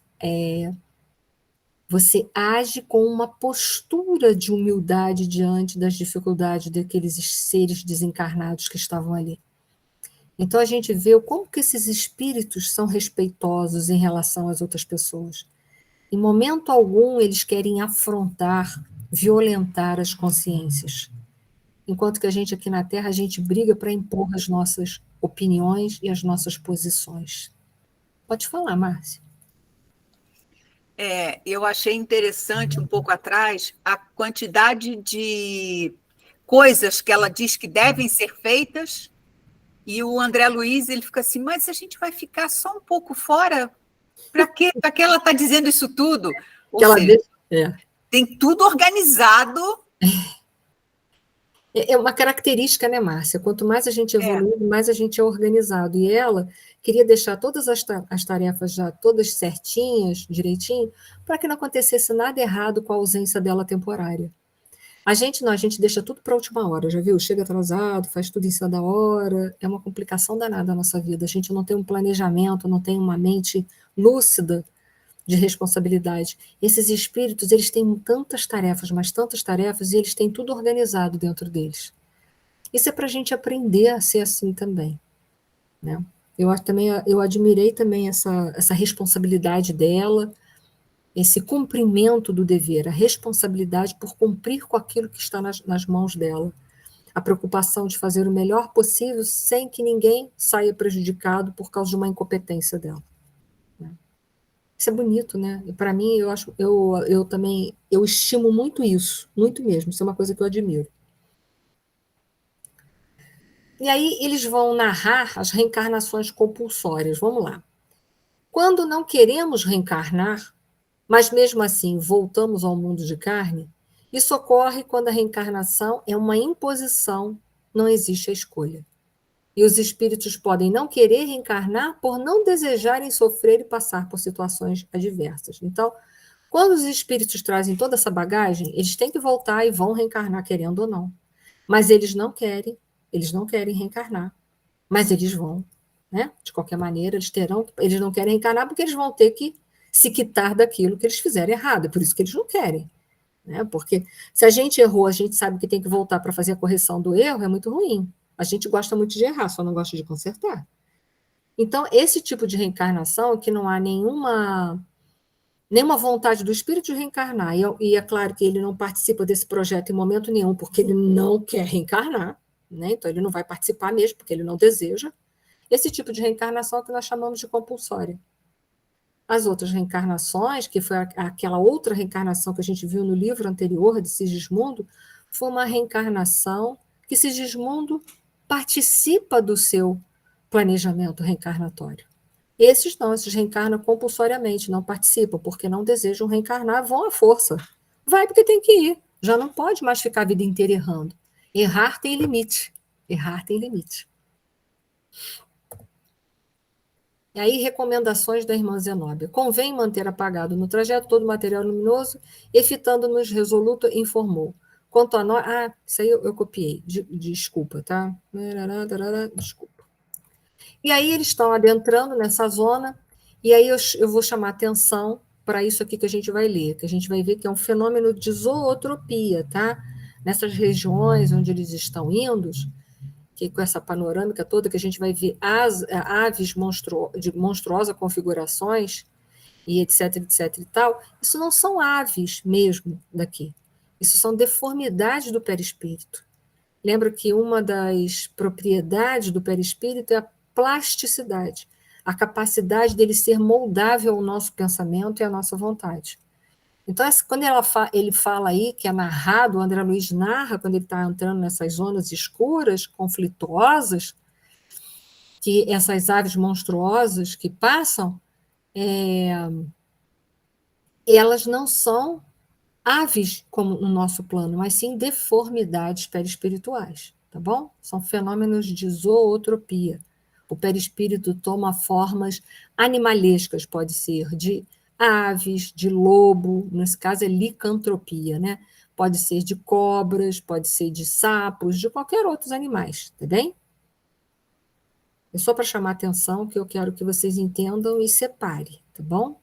age com uma postura de humildade diante das dificuldades daqueles seres desencarnados que estavam ali. Então, a gente vê como que esses espíritos são respeitosos em relação às outras pessoas. Em momento algum, eles querem afrontar, violentar as consciências. Enquanto que a gente aqui na Terra, a gente briga para impor as nossas opiniões e as nossas posições. Pode falar, Márcia. Eu achei interessante, um pouco atrás, a quantidade de coisas que ela diz que devem ser feitas, e o André Luiz, ele fica assim, mas a gente vai ficar só um pouco fora? Para que ela está dizendo isso tudo? Ou seja, É. Tem tudo organizado. É uma característica, né, Márcia? Quanto mais a gente evolui, mais a gente é organizado. E ela queria deixar todas as tarefas já todas certinhas, direitinho, para que não acontecesse nada errado com a ausência dela temporária. A gente não, a gente deixa tudo para a última hora, já viu? Chega atrasado, faz tudo em cima da hora, é uma complicação danada na nossa vida. A gente não tem um planejamento, não tem uma mente lúcida de responsabilidade. Esses espíritos, eles têm tantas tarefas, mas tantas tarefas, e eles têm tudo organizado dentro deles. Isso é para a gente aprender a ser assim também, né? Eu admirei também essa responsabilidade dela, esse cumprimento do dever, a responsabilidade por cumprir com aquilo que está nas mãos dela, a preocupação de fazer o melhor possível sem que ninguém saia prejudicado por causa de uma incompetência dela. Isso é bonito, né? E para mim, eu também estimo muito isso, muito mesmo. Isso é uma coisa que eu admiro. E aí eles vão narrar as reencarnações compulsórias. Vamos lá. Quando não queremos reencarnar, mas mesmo assim voltamos ao mundo de carne, isso ocorre quando a reencarnação é uma imposição, não existe a escolha. E os espíritos podem não querer reencarnar por não desejarem sofrer e passar por situações adversas. Então, quando os espíritos trazem toda essa bagagem, eles têm que voltar e vão reencarnar, querendo ou não. Mas eles não querem reencarnar. Mas eles vão, né? De qualquer maneira, eles não querem reencarnar porque eles vão ter que se quitar daquilo que eles fizeram errado. É por isso que eles não querem. Né? Porque se a gente errou, a gente sabe que tem que voltar para fazer a correção do erro, é muito ruim. A gente gosta muito de errar, só não gosta de consertar. Então, esse tipo de reencarnação, que não há nenhuma vontade do espírito de reencarnar, e é claro que ele não participa desse projeto em momento nenhum, porque ele não quer reencarnar, né? Então ele não vai participar mesmo, porque ele não deseja. Esse tipo de reencarnação é o que nós chamamos de compulsória. As outras reencarnações, que foi aquela outra reencarnação que a gente viu no livro anterior de Sigismundo, foi uma reencarnação que Sigismundo participa do seu planejamento reencarnatório. Esses não, esses reencarnam compulsoriamente, não participam, porque não desejam reencarnar, vão à força. Vai porque tem que ir, já não pode mais ficar a vida inteira errando. Errar tem limite, errar tem limite. E aí, recomendações da irmã Zenóbia. Convém manter apagado no trajeto todo o material luminoso, e fitando-nos resoluto, informou. Quanto a nós... isso aí eu copiei, desculpa, tá? Desculpa. E aí eles estão adentrando nessa zona, e aí eu vou chamar atenção para isso aqui que a gente vai ler, que a gente vai ver que é um fenômeno de zootropia, tá? Nessas regiões onde eles estão indo, que com essa panorâmica toda, que a gente vai ver aves de monstruosas configurações, e etc, etc e tal, isso não são aves mesmo daqui. Isso são deformidades do perispírito. Lembra que uma das propriedades do perispírito é a plasticidade, a capacidade dele ser moldável ao nosso pensamento e à nossa vontade. Então, quando ele fala aí, que é narrado, o André Luiz narra, quando ele está entrando nessas zonas escuras, conflituosas, que essas aves monstruosas que passam, elas não são aves como no nosso plano, mas sim deformidades perispirituais, tá bom? São fenômenos de zootropia. O perispírito toma formas animalescas, pode ser de aves, de lobo, nesse caso é licantropia, né? Pode ser de cobras, pode ser de sapos, de qualquer outros animais, tá bem? É só para chamar a atenção que eu quero que vocês entendam e separem, tá bom?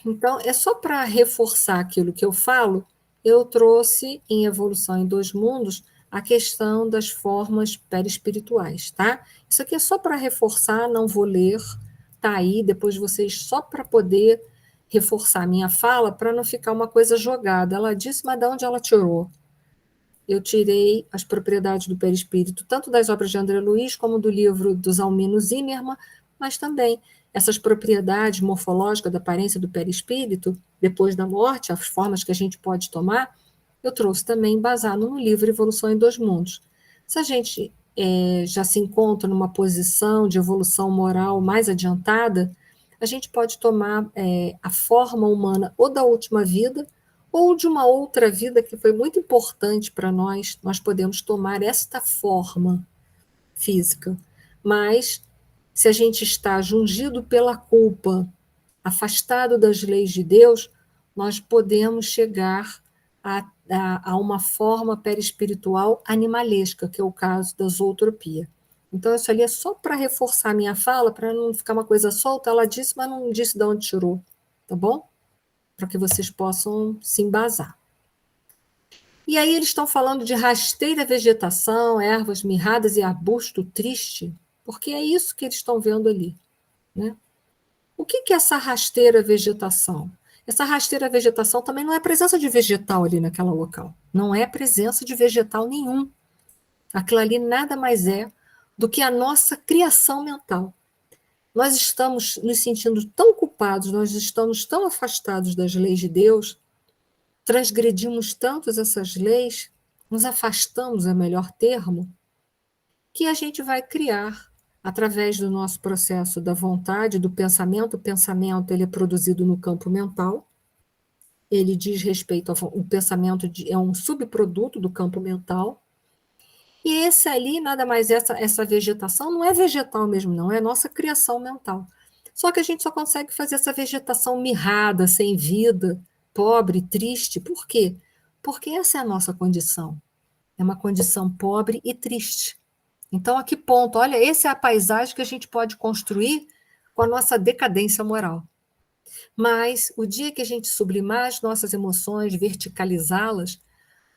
Então, é só para reforçar aquilo que eu falo, eu trouxe em Evolução em Dois Mundos a questão das formas perispirituais, tá? Isso aqui é só para reforçar, não vou ler, tá aí, depois vocês, só para poder reforçar a minha fala, para não ficar uma coisa jogada. Ela disse, mas de onde ela tirou? Eu tirei as propriedades do perispírito, tanto das obras de André Luiz, como do livro dos Almino Zimmermann, mas também essas propriedades morfológicas da aparência do perispírito, depois da morte, as formas que a gente pode tomar, eu trouxe também embasado no livro Evolução em Dois Mundos. Se a gente já se encontra numa posição de evolução moral mais adiantada, a gente pode tomar a forma humana ou da última vida, ou de uma outra vida que foi muito importante para nós, nós podemos tomar esta forma física. Mas, se a gente está jungido pela culpa, afastado das leis de Deus, nós podemos chegar a uma forma perispiritual animalesca, que é o caso da zootropia. Então, isso ali é só para reforçar a minha fala, para não ficar uma coisa solta. Ela disse, mas não disse de onde tirou, tá bom? Para que vocês possam se embasar. E aí eles estão falando de rasteira vegetação, ervas mirradas e arbusto triste, porque é isso que eles estão vendo ali, né? O que é essa rasteira vegetação? Essa rasteira vegetação também não é presença de vegetal ali naquela local. Não é presença de vegetal nenhum. Aquilo ali nada mais é do que a nossa criação mental. Nós estamos nos sentindo tão culpados, nós estamos tão afastados das leis de Deus, transgredimos tanto essas leis, nos afastamos, é o melhor termo, que a gente vai criar, através do nosso processo da vontade, do pensamento. O pensamento ele é produzido no campo mental, ele diz respeito ao pensamento, é um subproduto do campo mental, e esse ali, nada mais, essa vegetação não é vegetal mesmo, não, é nossa criação mental. Só que a gente só consegue fazer essa vegetação mirrada, sem vida, pobre, triste. Por quê? Porque essa é a nossa condição. É uma condição pobre e triste. Então, a que ponto? Olha, essa é a paisagem que a gente pode construir com a nossa decadência moral. Mas, o dia que a gente sublimar as nossas emoções, verticalizá-las,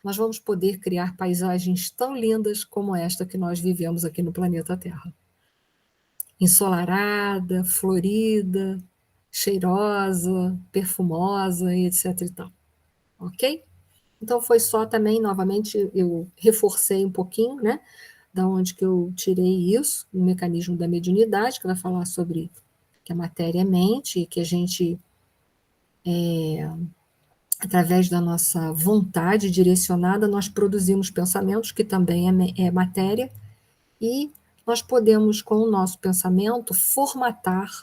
nós vamos poder criar paisagens tão lindas como esta que nós vivemos aqui no planeta Terra. Ensolarada, florida, cheirosa, perfumosa, e etc. e tal. Ok? Então, foi só também, novamente, eu reforcei um pouquinho, né, da onde que eu tirei isso, o mecanismo da mediunidade, que vai falar sobre que a matéria é mente, e que a gente, através da nossa vontade direcionada, nós produzimos pensamentos, que também é matéria, e nós podemos, com o nosso pensamento,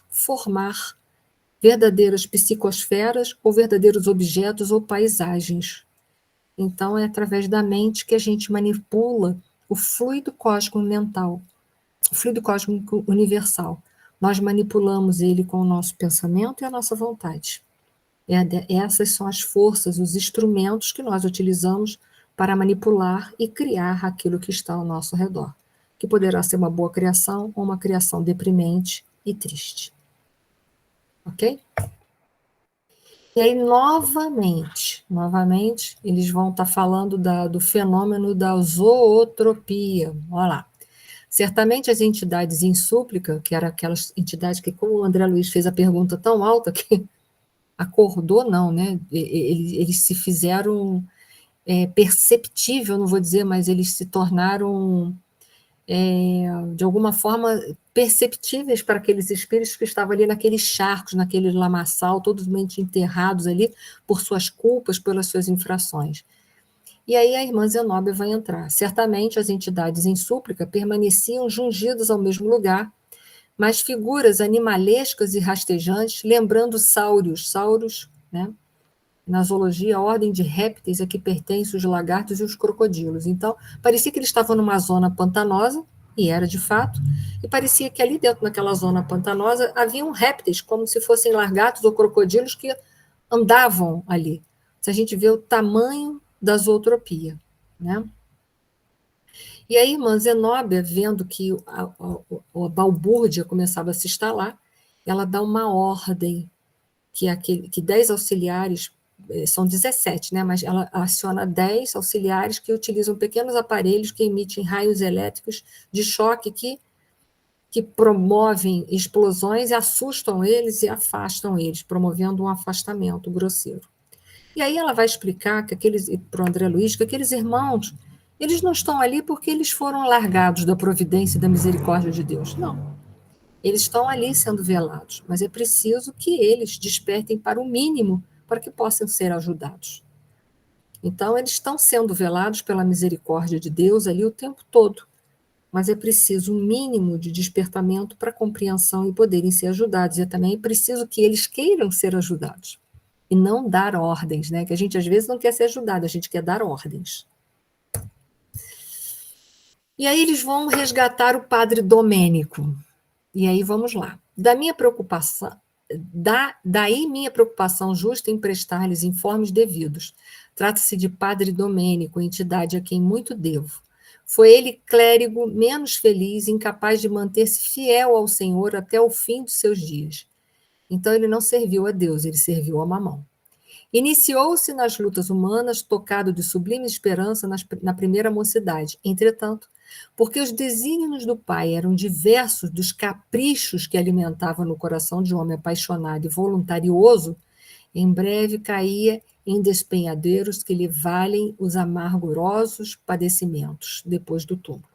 formar verdadeiras psicosferas, ou verdadeiros objetos ou paisagens. Então, é através da mente que a gente manipula o fluido cósmico mental, o fluido cósmico universal. Nós manipulamos ele com o nosso pensamento e a nossa vontade. Essas são as forças, os instrumentos que nós utilizamos para manipular e criar aquilo que está ao nosso redor, que poderá ser uma boa criação ou uma criação deprimente e triste. Ok? E aí, novamente, eles vão estar falando do fenômeno da zootropia. Olha lá. Certamente as entidades em súplica, que eram aquelas entidades que, como o André Luiz fez a pergunta tão alta, que acordou, não, né? Eles se fizeram perceptível, não vou dizer, mas eles se tornaram, de alguma forma, perceptíveis para aqueles espíritos que estavam ali naqueles charcos, naquele lamaçal, totalmente enterrados ali por suas culpas, pelas suas infrações. E aí a irmã Zenóbia vai entrar. Certamente as entidades em súplica permaneciam jungidas ao mesmo lugar, mas figuras animalescas e rastejantes, lembrando sauros, né? Na zoologia, a ordem de répteis a que pertencem os lagartos e os crocodilos. Então, parecia que eles estavam numa zona pantanosa, e era de fato, e parecia que ali dentro daquela zona pantanosa haviam répteis, como se fossem lagartos ou crocodilos que andavam ali. Se a gente vê o tamanho da zootropia, né? E aí, irmã Zenóbia, vendo que a balbúrdia começava a se instalar, ela dá uma ordem que 10 auxiliares, são 17, né? Mas ela aciona 10 auxiliares que utilizam pequenos aparelhos que emitem raios elétricos de choque que promovem explosões e assustam eles e afastam eles, promovendo um afastamento grosseiro. E aí ela vai explicar para o André Luiz que aqueles irmãos, eles não estão ali porque eles foram largados da providência e da misericórdia de Deus, não. Eles estão ali sendo velados, mas é preciso que eles despertem para o mínimo para que possam ser ajudados. Então, eles estão sendo velados pela misericórdia de Deus ali o tempo todo, mas é preciso um mínimo de despertamento para compreensão e poderem ser ajudados. E também é preciso que eles queiram ser ajudados e não dar ordens, né? Que a gente às vezes não quer ser ajudado, a gente quer dar ordens. E aí eles vão resgatar o padre Domênico. E aí vamos lá. Daí minha preocupação justa em prestar-lhes informes devidos. Trata-se de padre Domênico, entidade a quem muito devo. Foi ele clérigo menos feliz, incapaz de manter-se fiel ao Senhor até o fim dos seus dias. Então ele não serviu a Deus, ele serviu a Mamão. Iniciou-se nas lutas humanas, tocado de sublime esperança na primeira mocidade. Entretanto, porque os desígnios do pai eram diversos dos caprichos que alimentavam no coração de um homem apaixonado e voluntarioso, em breve caía em despenhadeiros que lhe valem os amargurosos padecimentos depois do túmulo.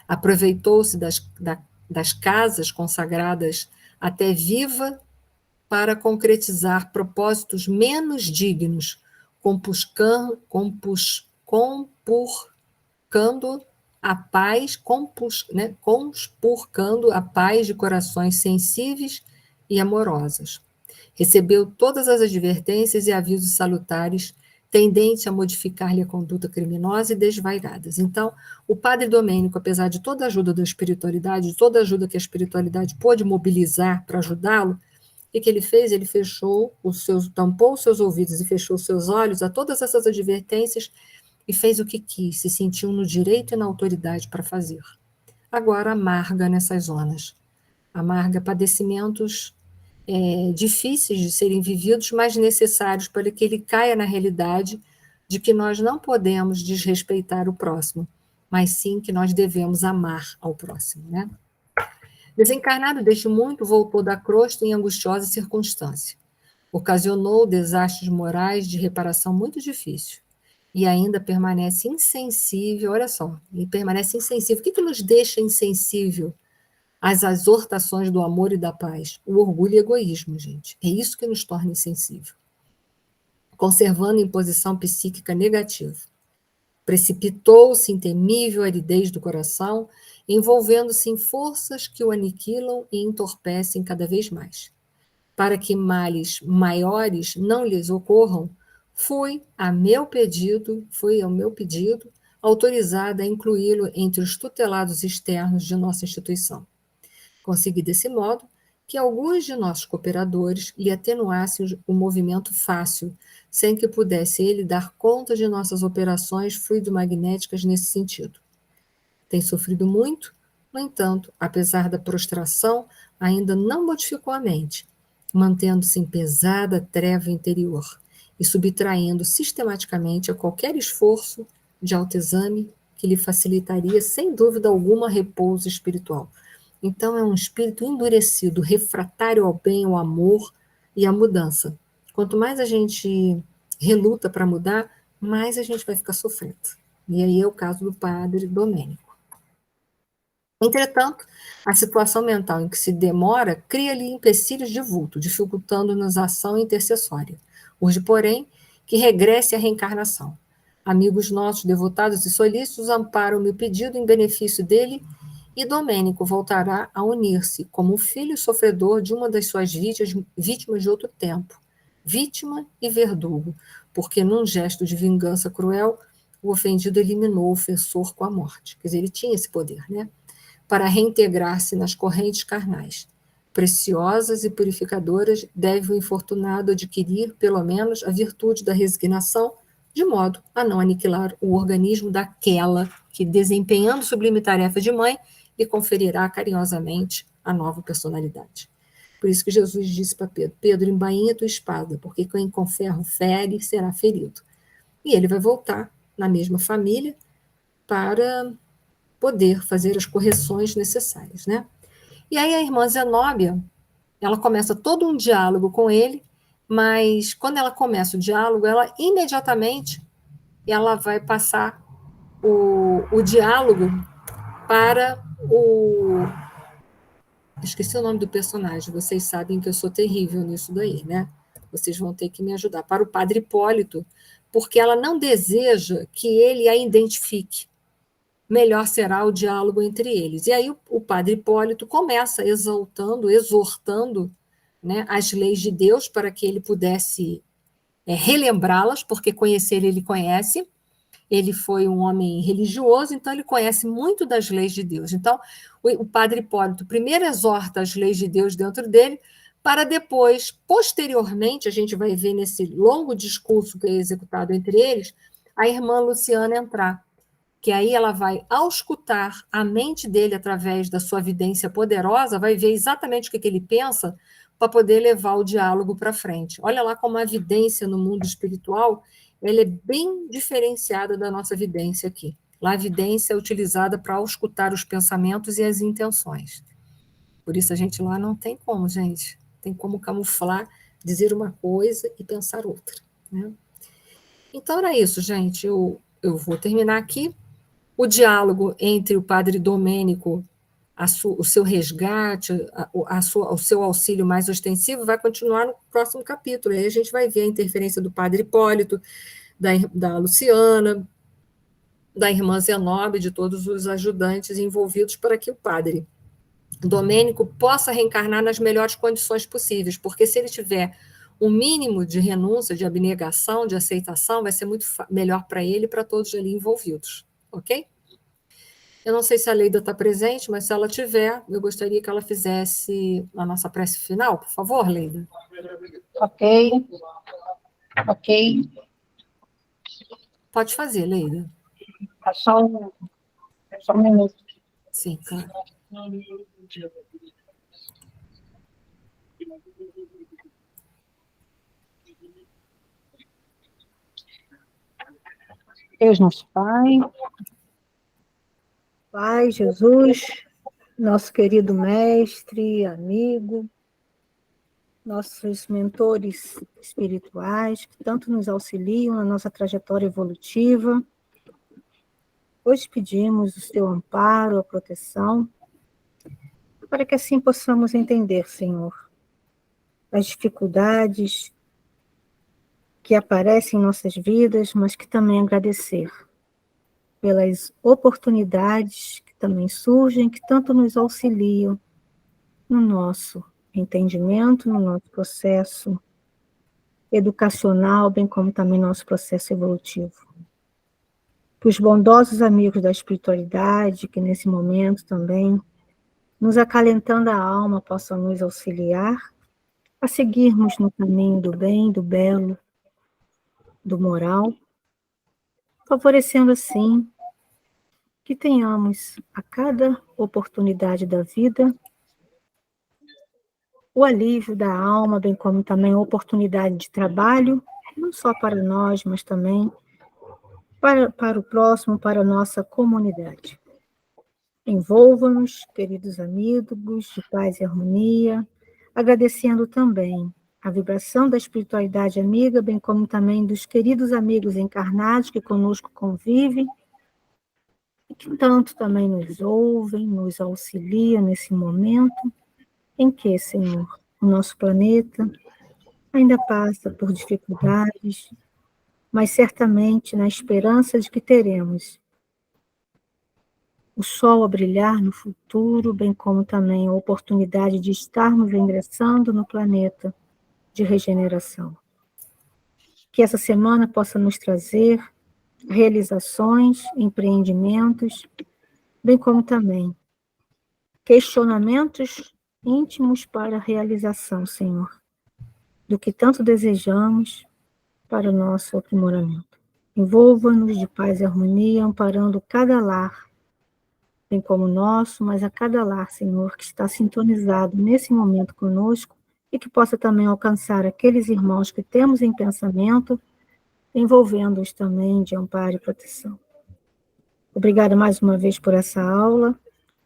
Aproveitou-se das casas consagradas até viva para concretizar propósitos menos dignos, compurcando a paz, conspurcando a paz de corações sensíveis e amorosos. Recebeu todas as advertências e avisos salutares, tendentes a modificar-lhe a conduta criminosa e desvairadas. Então, o padre Domênico, apesar de toda a ajuda da espiritualidade, de toda a ajuda que a espiritualidade pôde mobilizar para ajudá-lo, o que ele fez? Ele tampou os seus ouvidos e fechou os seus olhos a todas essas advertências e fez o que quis, se sentiu no direito e na autoridade para fazer. Agora amarga nessas zonas. Amarga padecimentos difíceis de serem vividos, mas necessários para que ele caia na realidade de que nós não podemos desrespeitar o próximo, mas sim que nós devemos amar ao próximo, né? Desencarnado desde muito, voltou da crosta em angustiosa circunstância. Ocasionou desastres morais de reparação muito difícil. E ainda permanece insensível, olha só, ele permanece insensível. O que nos deixa insensível às exortações do amor e da paz? O orgulho e o egoísmo, gente. É isso que nos torna insensível. Conservando em posição psíquica negativa. Precipitou-se em temível aridez do coração, envolvendo-se em forças que o aniquilam e entorpecem cada vez mais. Para que males maiores não lhes ocorram, foi ao meu pedido, autorizada a incluí-lo entre os tutelados externos de nossa instituição. Consegui, desse modo, que alguns de nossos cooperadores lhe atenuassem o movimento fácil, sem que pudesse ele dar conta de nossas operações fluidomagnéticas nesse sentido. Tem sofrido muito, no entanto, apesar da prostração, ainda não modificou a mente, mantendo-se em pesada treva interior e subtraindo sistematicamente a qualquer esforço de autoexame que lhe facilitaria, sem dúvida alguma, repouso espiritual. Então, é um espírito endurecido, refratário ao bem, ao amor e à mudança. Quanto mais a gente reluta para mudar, mais a gente vai ficar sofrendo. E aí é o caso do padre Domênico. Entretanto, a situação mental em que se demora cria-lhe empecilhos de vulto, dificultando-nos a ação intercessória. Urge, porém, que regresse à reencarnação. Amigos nossos, devotados e solícitos, amparam-me o pedido em benefício dele, e Domênico voltará a unir-se como filho sofredor de uma das suas vítimas de outro tempo, vítima e verdugo, porque num gesto de vingança cruel, o ofendido eliminou o ofensor com a morte. Quer dizer, ele tinha esse poder, né? Para reintegrar-se nas correntes carnais. Preciosas e purificadoras, deve o infortunado adquirir, pelo menos, a virtude da resignação, de modo a não aniquilar o organismo daquela que, desempenhando sublime tarefa de mãe, lhe conferirá carinhosamente a nova personalidade. Por isso que Jesus disse para Pedro: Pedro, embainha tua espada, porque quem com ferro fere será ferido. E ele vai voltar na mesma família para poder fazer as correções necessárias, né? E aí a irmã Zenóbia, ela começa todo um diálogo com ele, mas quando ela começa o diálogo, ela imediatamente ela vai passar o diálogo para o... Esqueci o nome do personagem, vocês sabem que eu sou terrível nisso daí, né? Vocês vão ter que me ajudar. Para o padre Hipólito, porque ela não deseja que ele a identifique. melhor será o diálogo entre eles. E aí o padre Hipólito começa exortando, né, as leis de Deus para que ele pudesse relembrá-las, porque conhecer ele conhece. Ele foi um homem religioso, então ele conhece muito das leis de Deus. Então, o padre Hipólito primeiro exorta as leis de Deus dentro dele, para depois, posteriormente, a gente vai ver nesse longo discurso que é executado entre eles, a irmã Luciana entrar, que aí ela vai auscultar a mente dele através da sua vidência poderosa, vai ver exatamente o que ele pensa para poder levar o diálogo para frente. Olha lá como a vidência no mundo espiritual ela é bem diferenciada da nossa vidência aqui. Lá a vidência é utilizada para auscultar os pensamentos e as intenções. Por isso a gente lá não tem como, gente. Tem como camuflar, dizer uma coisa e pensar outra, né? Então era isso, gente. Eu vou terminar aqui. O diálogo entre o padre Domênico, o seu resgate, o seu auxílio mais ostensivo, vai continuar no próximo capítulo. Aí a gente vai ver a interferência do padre Hipólito, da Luciana, da irmã Zenobia, de todos os ajudantes envolvidos para que o padre Domênico possa reencarnar nas melhores condições possíveis, porque se ele tiver um mínimo de renúncia, de abnegação, de aceitação, vai ser muito melhor para ele e para todos ali envolvidos, ok? Eu não sei se a Leida está presente, mas se ela tiver, eu gostaria que ela fizesse a nossa prece final, por favor, Leida. Ok. Pode fazer, Leida. Só um minuto. Sim, claro. Deus nosso Pai, Pai Jesus, nosso querido mestre, amigo, nossos mentores espirituais, que tanto nos auxiliam na nossa trajetória evolutiva. Hoje pedimos o seu amparo, a proteção, para que assim possamos entender, Senhor, as dificuldades que aparecem em nossas vidas, mas que também agradecer pelas oportunidades que também surgem, que tanto nos auxiliam no nosso entendimento, no nosso processo educacional, bem como também no nosso processo evolutivo. Que os bondosos amigos da espiritualidade, que nesse momento também, nos acalentando a alma, possam nos auxiliar a seguirmos no caminho do bem, do belo, do moral, favorecendo assim que tenhamos a cada oportunidade da vida o alívio da alma, bem como também a oportunidade de trabalho, não só para nós, mas também para o próximo, para a nossa comunidade. Envolva-nos, queridos amigos, de paz e harmonia, agradecendo também a vibração da espiritualidade amiga, bem como também dos queridos amigos encarnados que conosco convivem, e que tanto também nos ouvem, nos auxiliam nesse momento em que, Senhor, o nosso planeta ainda passa por dificuldades, mas certamente na esperança de que teremos o sol a brilhar no futuro, bem como também a oportunidade de estarmos ingressando no planeta de regeneração. Que essa semana possa nos trazer realizações, empreendimentos, bem como também questionamentos íntimos para a realização, Senhor, do que tanto desejamos para o nosso aprimoramento. Envolva-nos de paz e harmonia, amparando cada lar, bem como o nosso, mas a cada lar, Senhor, que está sintonizado nesse momento conosco e que possa também alcançar aqueles irmãos que temos em pensamento, envolvendo-os também de amparo e proteção. Obrigada mais uma vez por essa aula,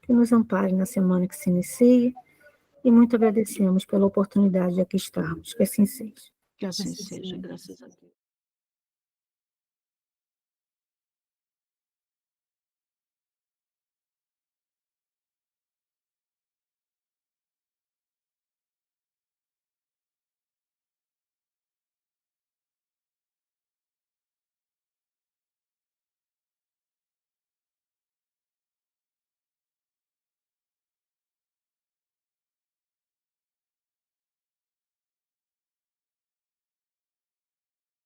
que nos ampare na semana que se inicia, e muito agradecemos pela oportunidade de aqui estarmos. Que assim seja. Que assim seja, graças a Deus.